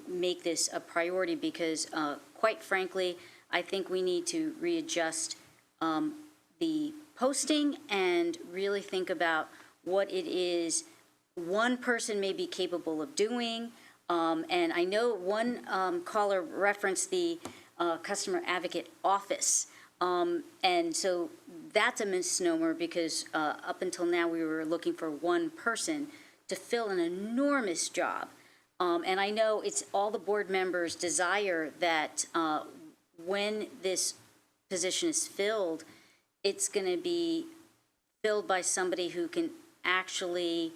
make this a priority because, quite frankly, I think we need to readjust the posting and really think about what it is one person may be capable of doing. And I know one caller referenced the customer advocate office. And so that's a misnomer because up until now we were looking for one person to fill an enormous job. And I know it's all the board members' desire that when this position is filled, it's going to be filled by somebody who can actually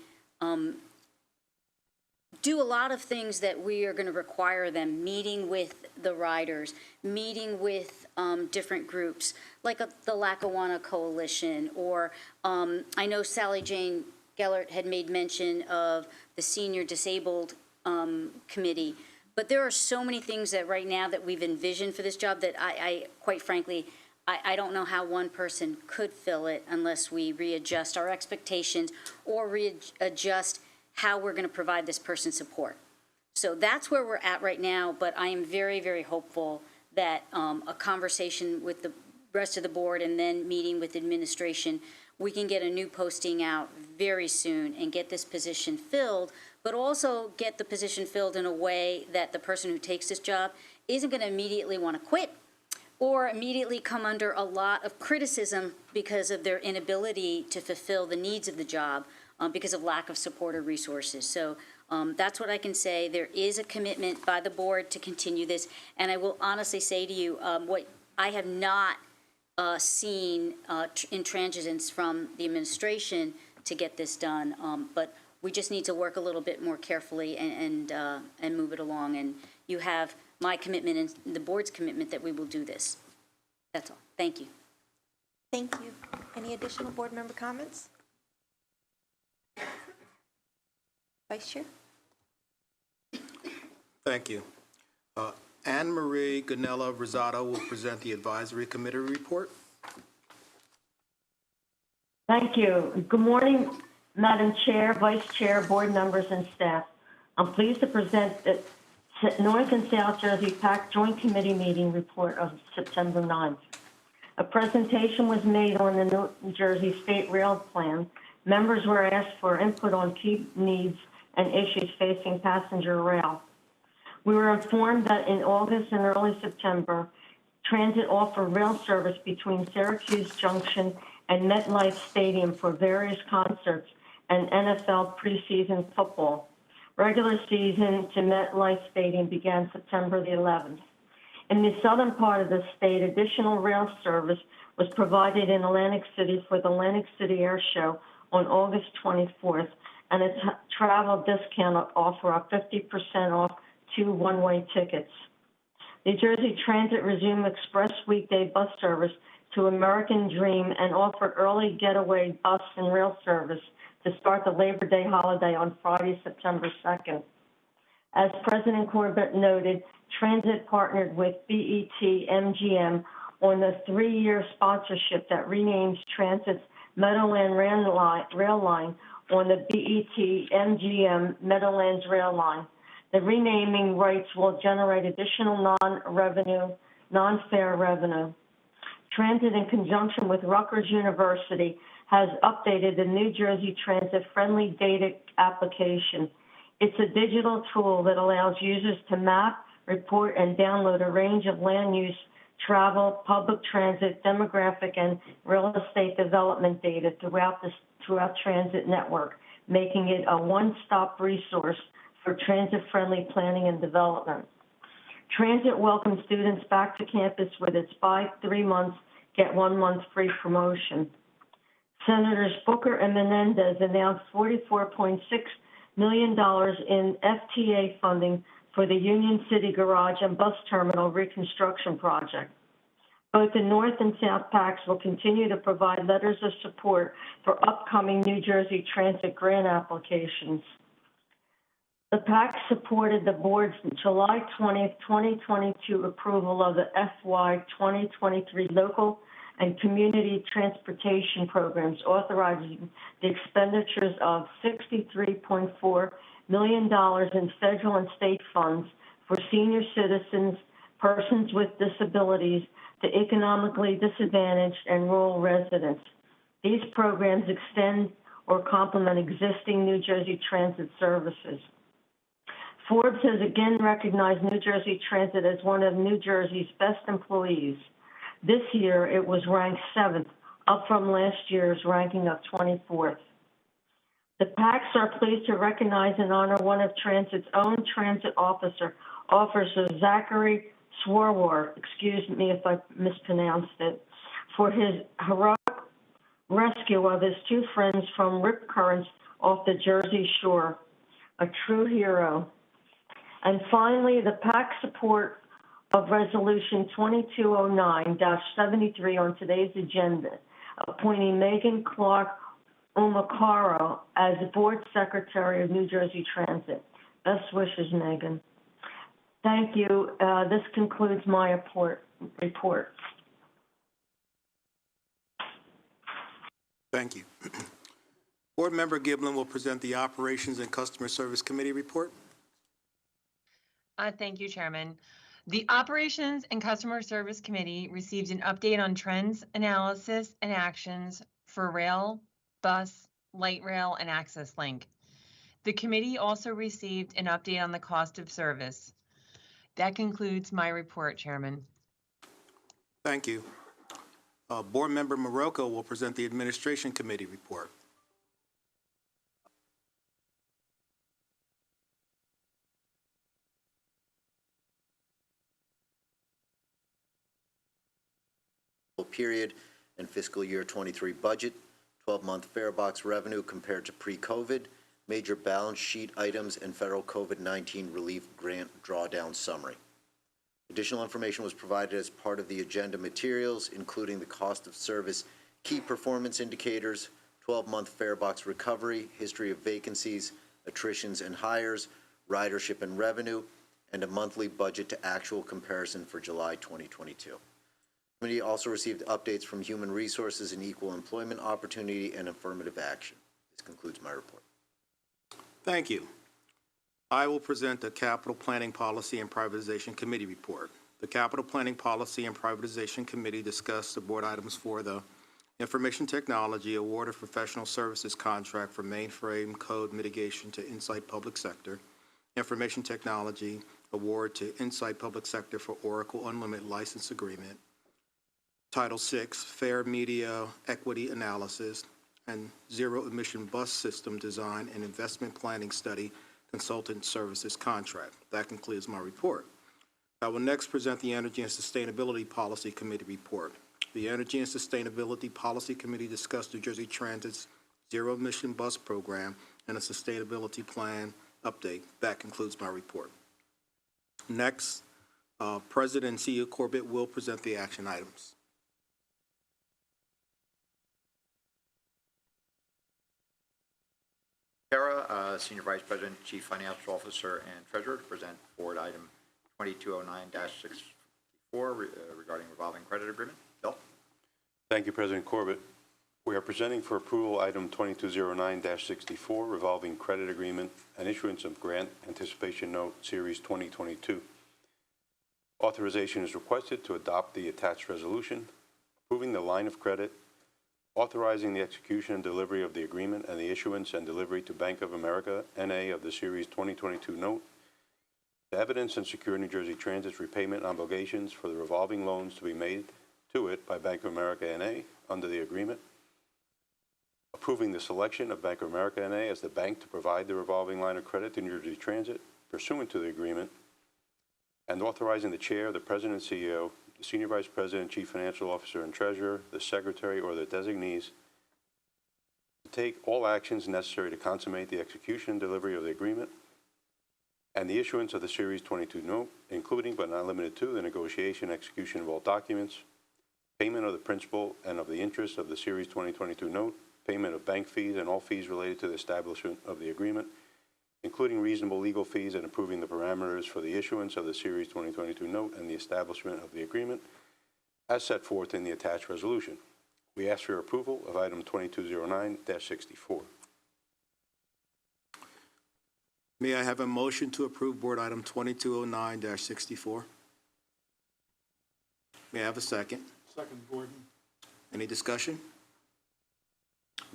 do a lot of things that we are going to require them, meeting with the riders, meeting with different groups, like the Lackawanna Coalition, or I know Sally Jane Gellert had made mention of the Senior Disabled Committee. But there are so many things that right now that we've envisioned for this job that I quite frankly, I don't know how one person could fill it unless we readjust our expectations or readjust how we're going to provide this person support. So that's where we're at right now, but I am very, very hopeful that a conversation with the rest of the board and then meeting with administration, we can get a new posting out very soon and get this position filled, but also get the position filled in a way that the person who takes this job isn't going to immediately want to quit or immediately come under a lot of criticism because of their inability to fulfill the needs of the job because of lack of support or resources. So that's what I can say. There is a commitment by the board to continue this, and I will honestly say to you, what I have not seen intransigence from the administration to get this done, but we just need to work a little bit more carefully and move it along. And you have my commitment and the board's commitment that we will do this. That's all. Thank you. Thank you. Any additional board member comments? Vice Chair? Thank you. Anne Marie Ganella Rosado will present the advisory committee report. Thank you. Good morning, Madam Chair, Vice Chair, board members, and staff. I'm pleased to present the North and South Jersey PAC Joint Committee meeting report of September 9th. A presentation was made on the New Jersey State Rail Plan. Members were asked for input on key needs and issues facing passenger rail. We were informed that in August and early September, transit offered rail service between Syracuse Junction and MetLife Stadium for various concerts and NFL preseason football. Regular season to MetLife Stadium began September the 11th. In the southern part of the state, additional rail service was provided in Atlantic City for the Atlantic City Air Show on August 24th, and a travel discount offer of 50% off 2 one-way tickets. New Jersey Transit resumed express weekday bus service to American Dream and offered early getaway bus and rail service to start the Labor Day holiday on Friday, September 2nd. As President Corbett noted, Transit partnered with BET MGM on the 3-year sponsorship that renames Transit's Meadowland Rail Line on the BET MGM Meadowlands Rail Line. The renaming rights will generate additional non-fare revenue. Transit, in conjunction with Rutgers University, has updated the New Jersey Transit Friendly Data application. It's a digital tool that allows users to map, report, and download a range of land use, travel, public transit, demographic, and real estate development data throughout transit network, making it a one-stop resource for transit-friendly planning and development. Transit welcomes students back to campus with its buy 3 months, get 1 month free promotion. Senators Booker and Menendez announced $44.6 million in FTA funding for the Union City Garage and Bus Terminal reconstruction project. Both the North and South PACs will continue to provide letters of support for upcoming New Jersey Transit grant applications. The PAC supported the board's July 20th, 2022 approval of the FY 2023 local and community transportation programs, authorizing the expenditures of $63.4 million in federal and state funds for senior citizens, persons with disabilities, the economically disadvantaged, and rural residents. These programs extend or complement existing New Jersey Transit services. Forbes has again recognized New Jersey Transit as one of New Jersey's best employees. This year, it was ranked 7th, up from last year's ranking of 24th. The PACs are pleased to recognize and honor one of Transit's own transit officer, Officer Zachary Swarwar, excuse me if I mispronounced it, for his heroic rescue of his 2 friends from rip currents off the Jersey shore. A true hero. And finally, the PAC support of Resolution 2209-73 on today's agenda, appointing Megan Clark Umakaro as Board Secretary of New Jersey Transit. Best wishes, Megan. Thank you. This concludes my report. Thank you. Board Member Giblin will present the Operations and Customer Service Committee report. Thank you, Chairman. The Operations and Customer Service Committee received an update on trends, analysis, and actions for rail, bus, light rail, and access link. The committee also received an update on the cost of service. That concludes my report, Chairman. Thank you. Board Member Marocco will present the Administration Committee report. Period and fiscal year 23 budget, 12-month fare box revenue compared to pre-COVID, major balance sheet items, and federal COVID-19 relief grant drawdown summary. Additional information was provided as part of the agenda materials, including the cost of service, key performance indicators, 12-month fare box recovery, history of vacancies, attritions and hires, ridership and revenue, and a monthly budget to actual comparison for July 2022. The committee also received updates from Human Resources and Equal Employment Opportunity and Affirmative Action. This concludes my report. Thank you. I will present the Capital Planning Policy and Privatization Committee report. The Capital Planning Policy and Privatization Committee discussed the board items for the Information Technology Award of Professional Services Contract for Mainframe Code Mitigation to Insight Public Sector, Information Technology Award to Insight Public Sector for Oracle Unlimited License Agreement, Title VI, Fair Media Equity Analysis, and Zero Emission Bus System Design and Investment Planning Study Consultant Services Contract. That concludes my report. I will next present the Energy and Sustainability Policy Committee report. The Energy and Sustainability Policy Committee discussed New Jersey Transit's Zero Emission Bus Program and a Sustainability Plan update. That concludes my report. Next, President and CEO Corbett will present the action items. Kara, Senior Vice President, Chief Financial Officer, and Treasurer, to present Board Item 2209-64 regarding revolving credit agreement. Bill? Thank you, President Corbett. We are presenting for approval Item 2209-64, revolving credit agreement and issuance of grant anticipation note Series 2022. Authorization is requested to adopt the attached resolution. approving the line of credit, authorizing the execution and delivery of the agreement and the issuance and delivery to Bank of America, N.A. of the Series 2022 note, to evidence and secure New Jersey Transit's repayment obligations for the revolving loans to be made to it by Bank of America, N.A. under the agreement, approving the selection of Bank of America, N.A. as the bank to provide the revolving line of credit to New Jersey Transit pursuant to the agreement, and authorizing the chair, the president and CEO, the senior vice president, chief financial officer, and treasurer, the secretary, or their designees to take all actions necessary to consummate the execution and delivery of the agreement and the issuance of the Series 22 note, including but not limited to the negotiation and execution of all documents, payment of the principal and of the interest of the Series 2022 note, payment of bank fees and all fees related to the establishment of the agreement, including reasonable legal fees, and approving the parameters for the issuance of the Series 2022 note and the establishment of the agreement as set forth in the attached resolution. We ask for your approval of item 2209-64. May I have a motion to approve Board Item 2209-64? May I have a second? Second, Gordon. Any discussion?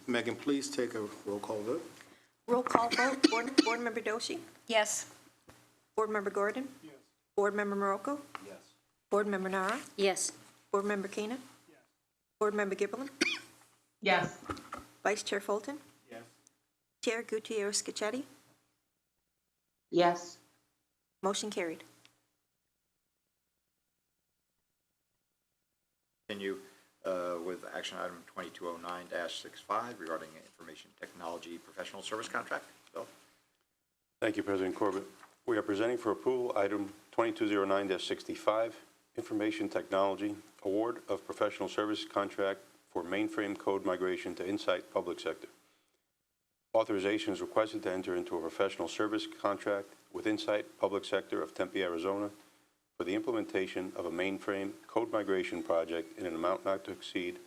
Megan, please take a roll call vote. Roll call vote. Board Member Doshi? Yes. Board Member Gordon? Yes. Board Member Morocco? Yes. Board Member Nara? Yes. Board Member Keenan? Yes. Board Member Gibberlin? Yes. Vice Chair Fulton? Yes. Chair Gutierrez Scachetti? Yes. Motion carried. Continue with action item 2209-65 regarding information technology professional service contract. Bill? Thank you, President Corbett. We are presenting for approval item 2209-65, Information Technology Award of Professional Services Contract for Mainframe Code Migration to Insight Public Sector. Authorization is requested to enter into a professional service contract with Insight Public Sector of Tempe, Arizona, for the implementation of a mainframe code migration project in an amount not to exceed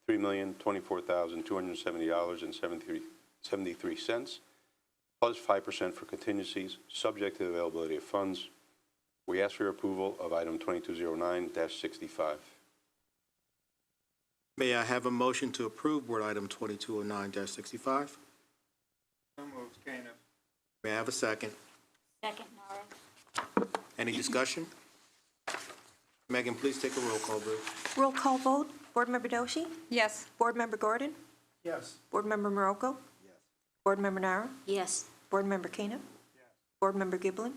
$3,024,270.73, plus 5% for contingencies, subject to the availability of funds. We ask for your approval of item 2209-65. May I have a motion to approve Board Item 2209-65? So moved, Canaan. May I have a second? Second, Nara. Any discussion? Megan, please take a roll call vote. Roll call vote. Board Member Doshi? Yes. Board Member Gordon? Yes. Board Member Morocco? Yes. Board Member Nara? Yes. Board Member Keenan? Board Member Gibberlin?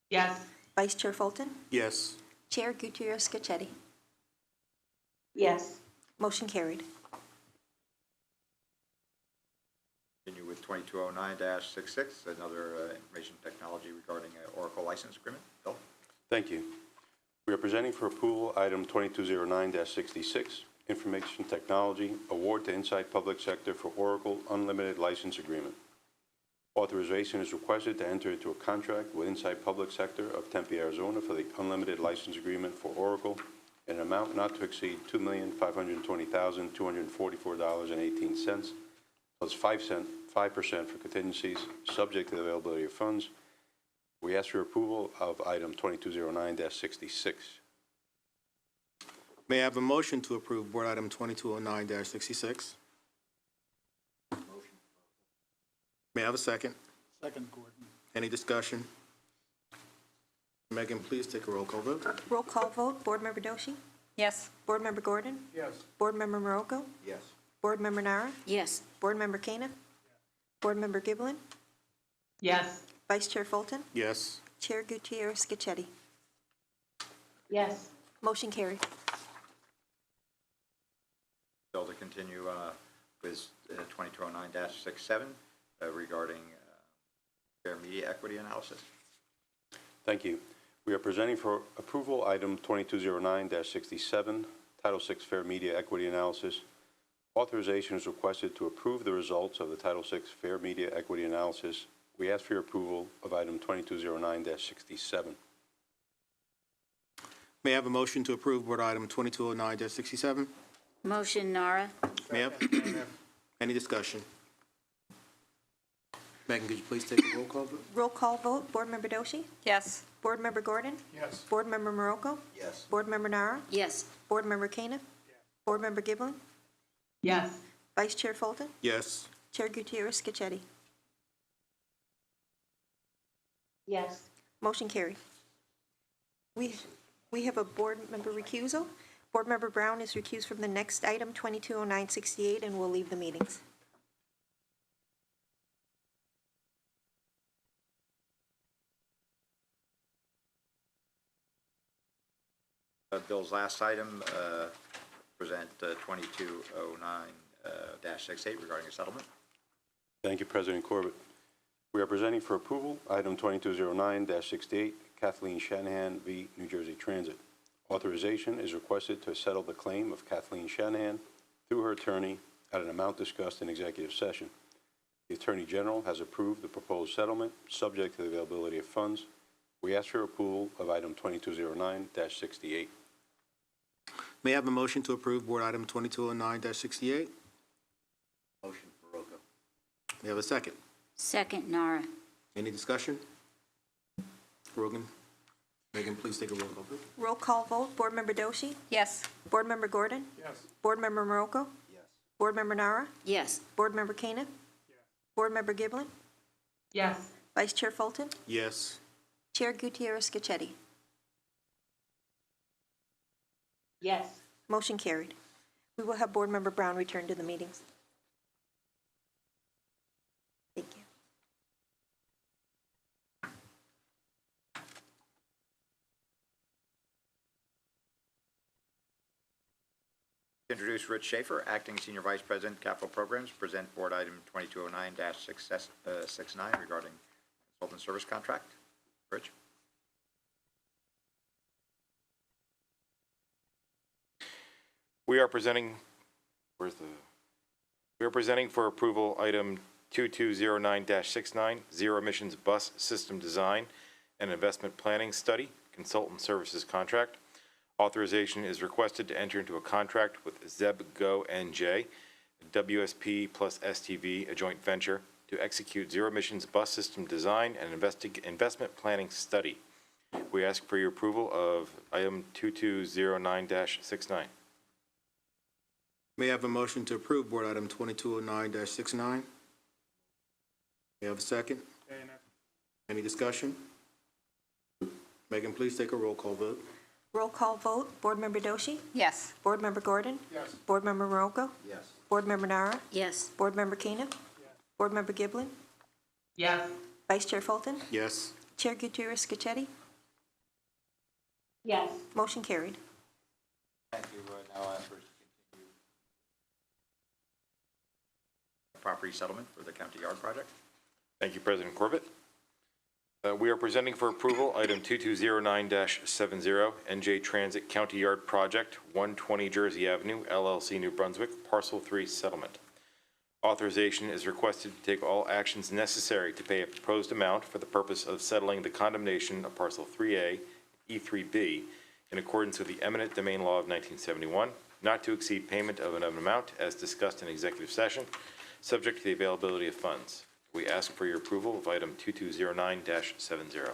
Yes. Vice Chair Fulton? Yes. Chair Gutierrez Scachetti? Yes. Motion carried. Continue with 2209-66, another information technology regarding Oracle license agreement. Bill? Thank you. We are presenting for approval item 2209-66, Information Technology Award to Insight Public Sector for Oracle Unlimited License Agreement. Authorization is requested to enter into a contract with Insight Public Sector of Tempe, Arizona for the Unlimited License Agreement for Oracle in an amount not to exceed $2,520,244.18, plus 5% for contingencies, subject to the availability of funds. We ask for your approval of item 2209-66. May I have a motion to approve Board Item 2209-66? May I have a second? Second, Gordon. Any discussion? Megan, please take a roll call vote. Roll call vote. Board Member Doshi? Yes. Board Member Gordon? Yes. Board Member Morocco? Yes. Board Member Nara? Yes. Board Member Keenan? Board Member Gibberlin? Yes. Vice Chair Fulton? Yes. Chair Gutierrez Scachetti? Yes. Motion carried. Bill to continue with 2209-67 regarding fair media equity analysis. Thank you. We are presenting for approval item 2209-67, Title VI Fair Media Equity Analysis. Authorization is requested to approve the results of the Title VI Fair Media Equity Analysis. We ask for your approval of item 2209-67. May I have a motion to approve Board Item 2209-67? Motion, Nara. May I have? Any discussion? Megan, could you please take a roll call vote? Roll call vote. Board Member Doshi? Yes. Board Member Gordon? Yes. Board Member Morocco? Yes. Board Member Nara? Yes. Board Member Keenan? Board Member Giblin, Yes. Vice Chair Fulton, Yes. Chair Gutierrez Scacchetti. Yes. Motion carried. We have a board member recusal. Board Member Brown is recused from the next item, 220968, and will leave the meetings. Bill's last item, present 2209-68 regarding a settlement. Thank you, President Corbett. We are presenting for approval item 2209-68, Kathleen Shanahan v. New Jersey Transit. Authorization is requested to settle the claim of Kathleen Shanahan through her attorney at an amount discussed in executive session. The Attorney General has approved the proposed settlement, subject to the availability of funds. We ask for approval of item 2209-68. May I have a motion to approve Board Item 2209-68? Motion for Rocco. May I have a second? Second, Nara. Any discussion? Rogan? Megan, please take a roll call, please. Roll call vote. Board Member Doshi? Yes. Board Member Gordon? Yes. Board Member Morocco? Yes. Board Member Nara? Yes. Board Member Kaniff? Board Member Giblin? Yes. Vice Chair Fulton? Yes. Chair Gutierrez Scacchetti. Yes. Motion carried. We will have Board Member Brown return to the meetings. Thank you. Introduce Rich Schaefer, Acting Senior Vice President, Capital Programs, present Board Item 2209-69 regarding consultant service contract. Rich? We are presenting for approval item 2209-69, zero emissions bus system design and investment planning study, consultant services contract. Authorization is requested to enter into a contract with ZebGo NJ, WSP plus STV, a joint venture, to execute zero emissions bus system design and investment planning study. We ask for your approval of item 2209-69. May I have a motion to approve Board Item 2209-69? May I have a second? Any discussion? Megan, please take a roll call vote. Roll call vote. Board Member Doshi? Yes. Board Member Gordon? Yes. Board Member Morocco? Yes. Board Member Nara? Yes. Board Member Kaniff? Board Member Giblin? Yes. Vice Chair Fulton? Yes. Chair Gutierrez Scacchetti? Yes. Motion carried. Thank you. Now I'll ask for us to continue. Property settlement for the County Yard project. Thank you, President Corbett. We are presenting for approval item 2209-70, NJ Transit County Yard Project, 120 Jersey Avenue, LLC, New Brunswick, Parcel 3 Settlement. Authorization is requested to take all actions necessary to pay a proposed amount for the purpose of settling the condemnation of Parcel 3A, E3B, in accordance with the eminent domain law of 1971, not to exceed payment of an amount as discussed in executive session, subject to the availability of funds. We ask for your approval of item 2209-70.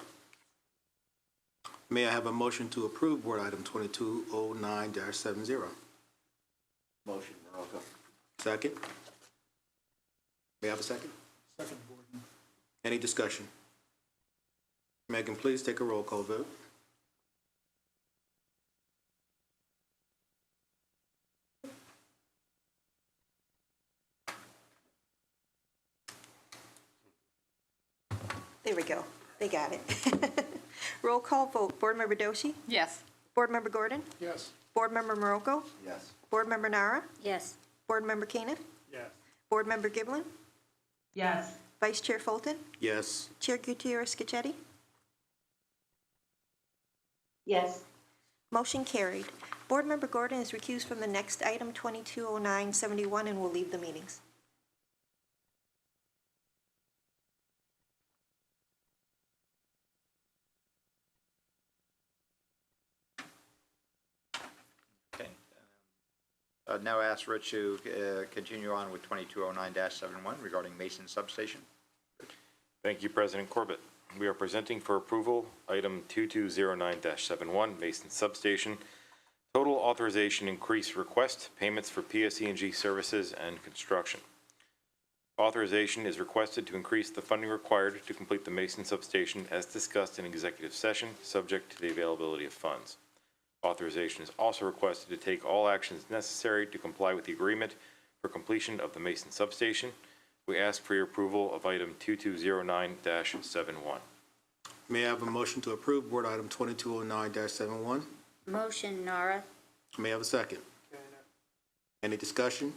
May I have a motion to approve Board Item 2209-70? Motion, Morocco. Second? May I have a second? Second, Gordon. Any discussion? Megan, please take a roll call vote. There we go. They got it. Roll call vote. Board Member Doshi? Yes. Board Member Gordon? Yes. Board Member Morocco? Yes. Board Member Nara? Yes. Board Member Kaniff? Yes. Board Member Giblin? Yes. Vice Chair Fulton? Yes. Chair Gutierrez Scacchetti? Yes. Motion carried. Board Member Gordon is recused from the next item, 220971, and will leave the meetings. Okay. Now ask Rich to continue on with 2209-71 regarding Mason Substation. Thank you, President Corbett. We are presenting for approval item 2209-71, Mason Substation, Total authorization increase request, payments for PSE&G services and construction. Authorization is requested to increase the funding required to complete the Mason substation as discussed in executive session, subject to the availability of funds. Authorization is also requested to take all actions necessary to comply with the agreement for completion of the Mason substation. We ask for your approval of item 2209-71. May I have a motion to approve Board Item 2209-71? Motion, Nara. May I have a second? Any discussion?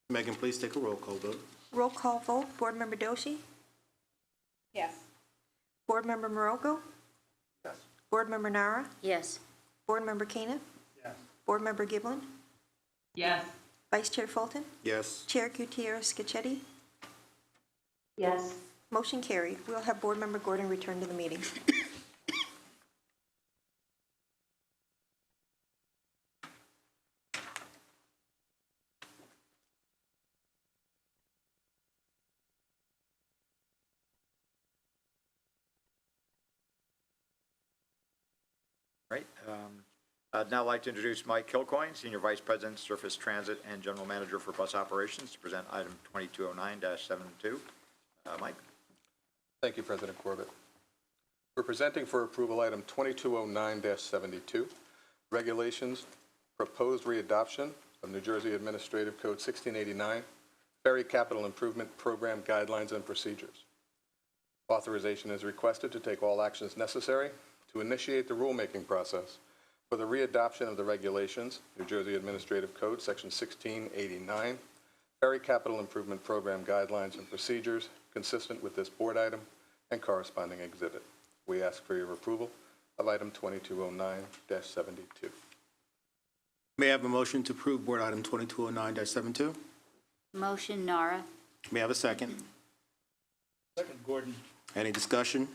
Megan, please take a roll call vote. Roll call vote, Board Member Doshi? Yes. Board Member Morocco? Yes. Board Member Nara? Yes. Board Member Keenan? Yes. Board Member Giblin? Yes. Vice Chair Fulton? Yes. Chair Gutierrez Scacchetti? Yes. Motion carried. We'll have Board Member Gordon return to the meeting. Right. I'd now like to introduce Mike Kilcoyne, Senior Vice President, Surface Transit and General Manager for Bus Operations, to present item 2209-72. Mike. Thank you, President Corbett. We're presenting for approval item 2209-72, regulations, proposed readoption of New Jersey Administrative Code 1689, Ferry Capital Improvement Program Guidelines and Procedures. Authorization is requested to take all actions necessary to initiate the rulemaking process for the readoption of the regulations, New Jersey Administrative Code, Section 1689, Ferry Capital Improvement Program Guidelines and Procedures, consistent with this board item and corresponding exhibit. We ask for your approval of item 2209-72. May I have a motion to approve Board Item 2209-72? Motion, Nara. May I have a second? Second, Gordon. Any discussion?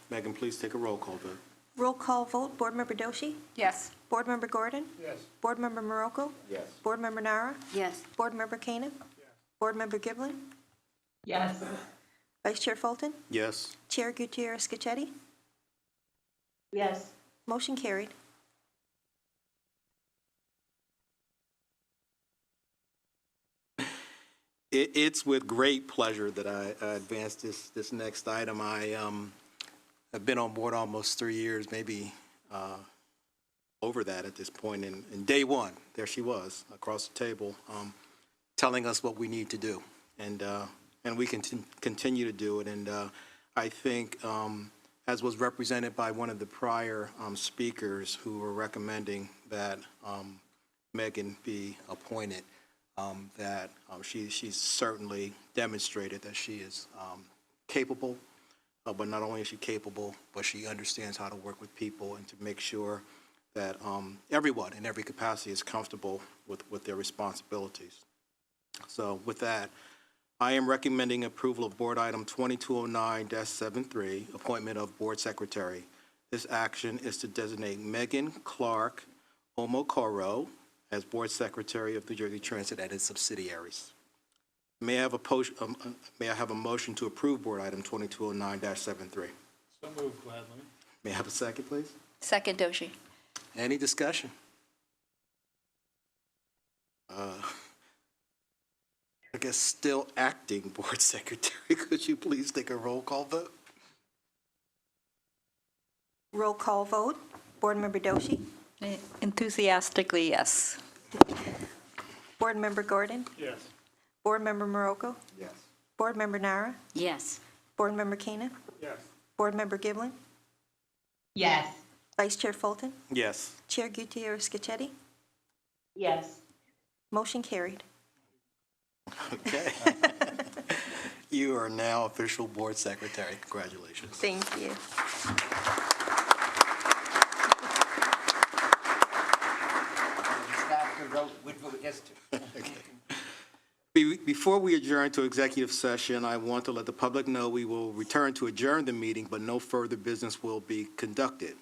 Megan, please take a roll call vote. Roll call vote, Board Member Doshi? Yes. Board Member Gordon? Yes. Board Member Morocco? Yes. Board Member Nara? Yes. Board Member Keenan? Board Member Giblin? Yes. Vice Chair Fulton? Yes. Chair Gutierrez Scacchetti? Yes. Motion carried. It's with great pleasure that I advance this next item. I have been on board almost 3 years, maybe over that at this point. And day one, there she was across the table, telling us what we need to do, and we can continue to do it. And I think, as was represented by one of the prior speakers who were recommending that Megan be appointed, that she's certainly demonstrated that she is capable, but not only is she capable, but she understands how to work with people and to make sure that everyone in every capacity is comfortable with their responsibilities. So with that, I am recommending approval of Board Item 2209-73, appointment of Board Secretary. This action is to designate Megan Clark Omokoro as Board Secretary of New Jersey Transit and its subsidiaries. May I have a motion to approve Board Item 2209-73? So moved, gladly. May I have a second, please? Second, Doshi. Any discussion? I guess still acting Board Secretary, could you please take a roll call vote? Roll call vote, Board Member Doshi? Enthusiastically, yes. Board Member Gordon? Yes. Board Member Morocco? Yes. Board Member Nara? Yes. Board Member Keenan? Yes. Board Member Giblin? Yes. Vice Chair Fulton? Yes. Chair Gutierrez Scacchetti? Yes. Motion carried. Okay. You are now official Board Secretary. Congratulations. Thank you. Before we adjourn to executive session, I want to let the public know we will return to adjourn the meeting, but no further business will be conducted.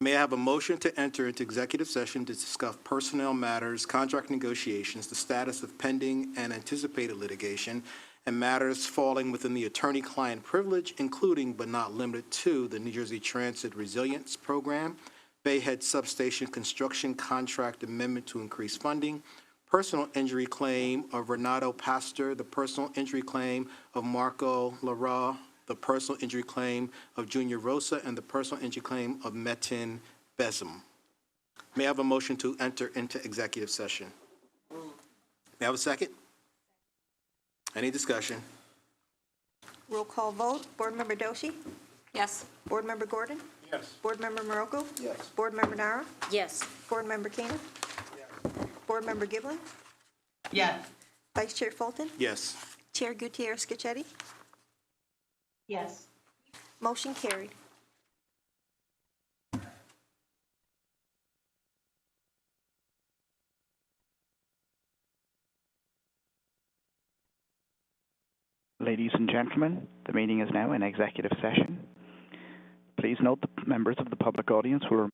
May I have a motion to enter into executive session to discuss personnel matters, contract negotiations, the status of pending and anticipated litigation, and matters falling within the attorney-client privilege, including but not limited to the New Jersey Transit Resilience Program, Bayhead Substation Construction Contract Amendment to increase funding, personal injury claim of Renato Pastor, the personal injury claim of Marco Lara, the personal injury claim of Junior Rosa, and the personal injury claim of Metin Besem. May I have a motion to enter into executive session? May I have a second? Any discussion? Roll call vote. Board Member Doshi? Yes. Board Member Gordon? Yes. Board Member Marocco? Yes. Board Member Nara? Yes. Board Member Keenan? Board Member Giblin? Yes. Vice Chair Fulton? Yes. Chair Gutierrez Scacchetti? Yes. Motion carried. Ladies and gentlemen, the meeting is now in executive session. Please note the members of the public audience will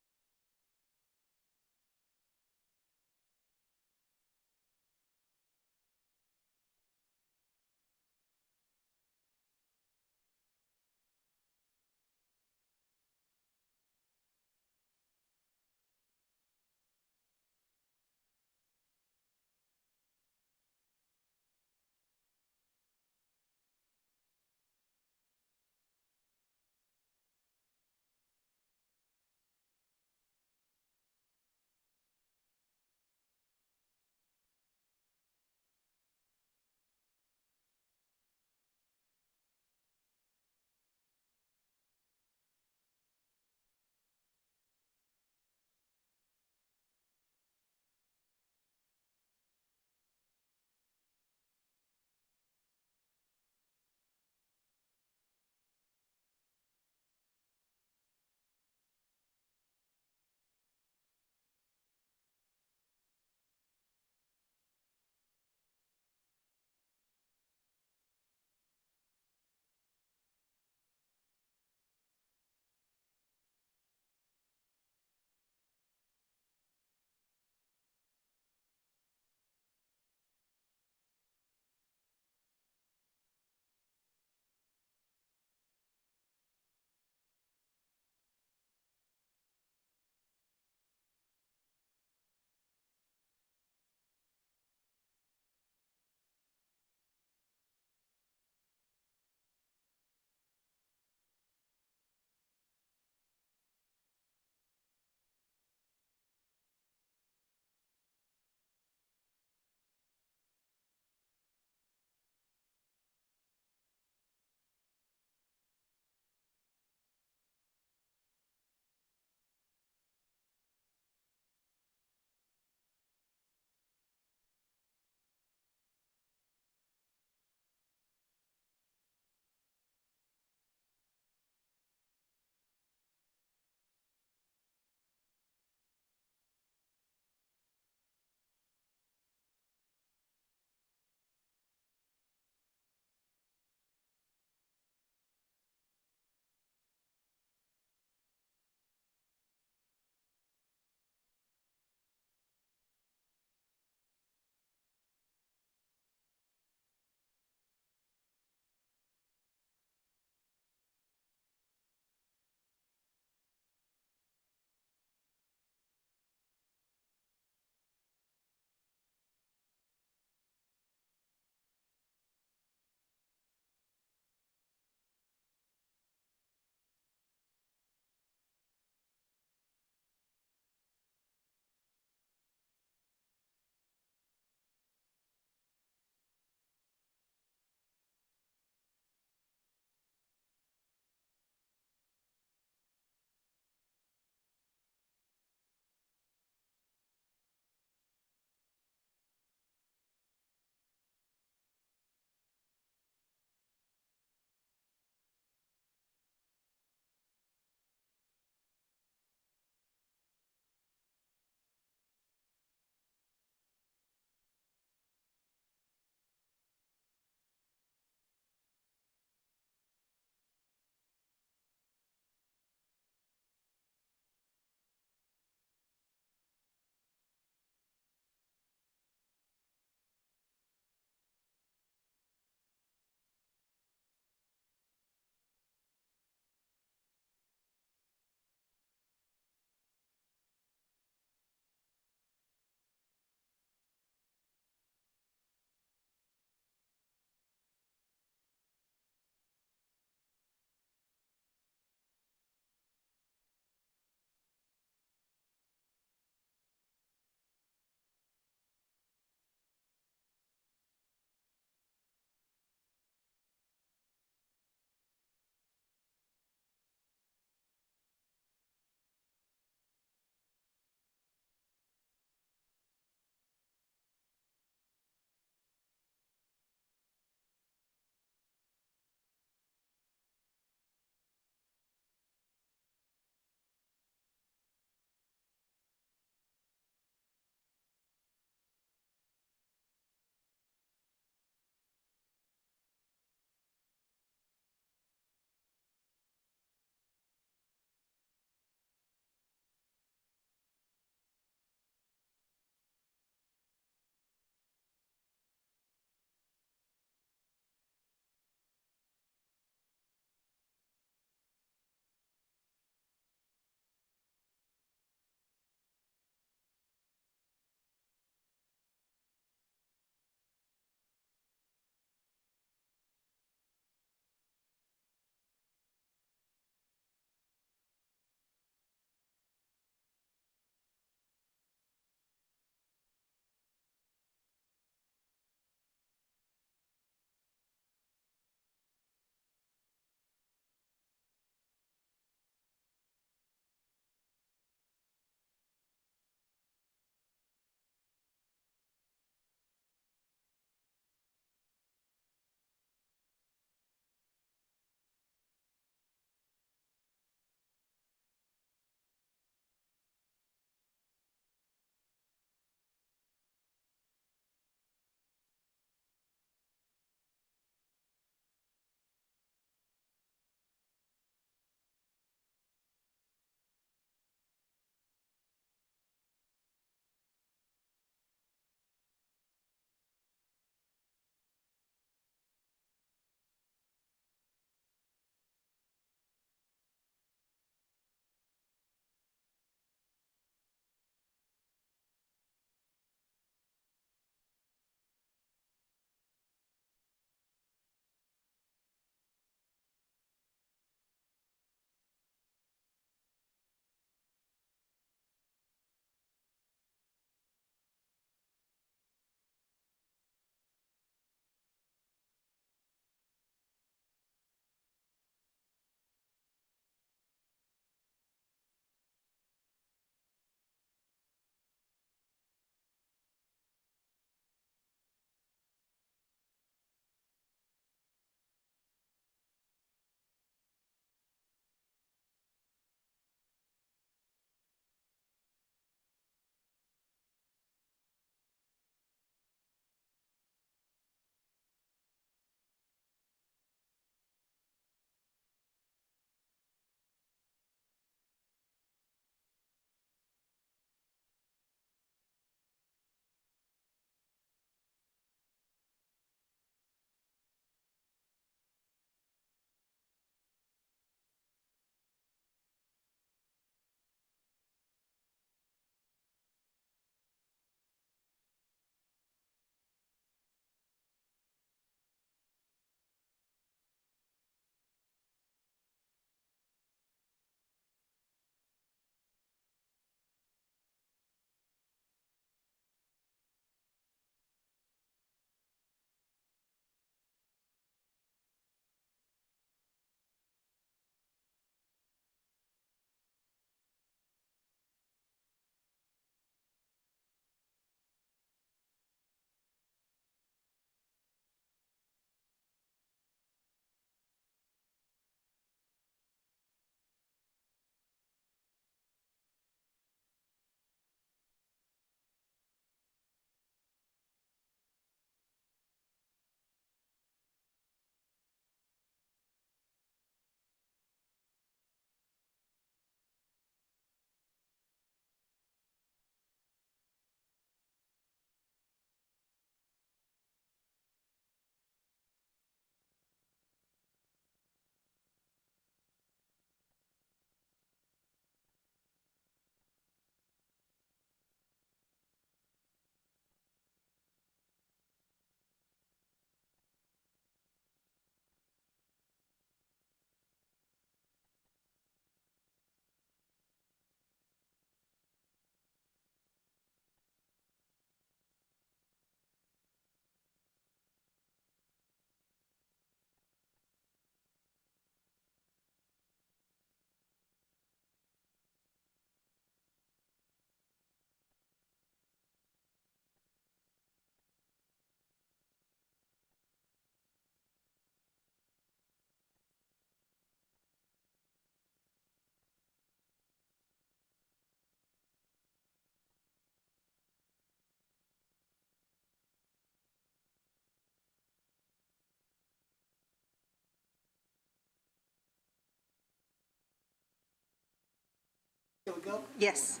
Here we go. Yes.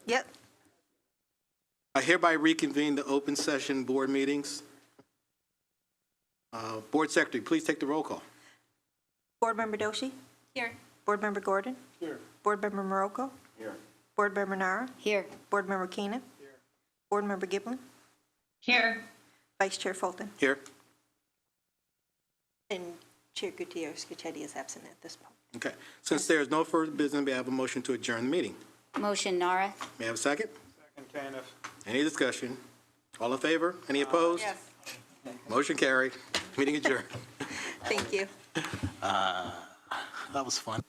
Yep. I hereby reconvene the open session board meetings. Board Secretary, please take the roll call. Board Member Doshi? Here. Board Member Gordon? Here. Board Member Morocco? Here. Board Member Nara? Here. Board Member Keenan? Here. Board Member Giblin? Here. Vice Chair Fulton? Here. And Chair Gutierrez Scacchetti is absent at this point. Okay. Since there is no further business, may I have a motion to adjourn the meeting? Motion, Nara. May I have a second? Second, Caniff. Any discussion? All in favor? Any opposed? Yes. Motion carried. Meeting adjourned. Thank you. That was fun.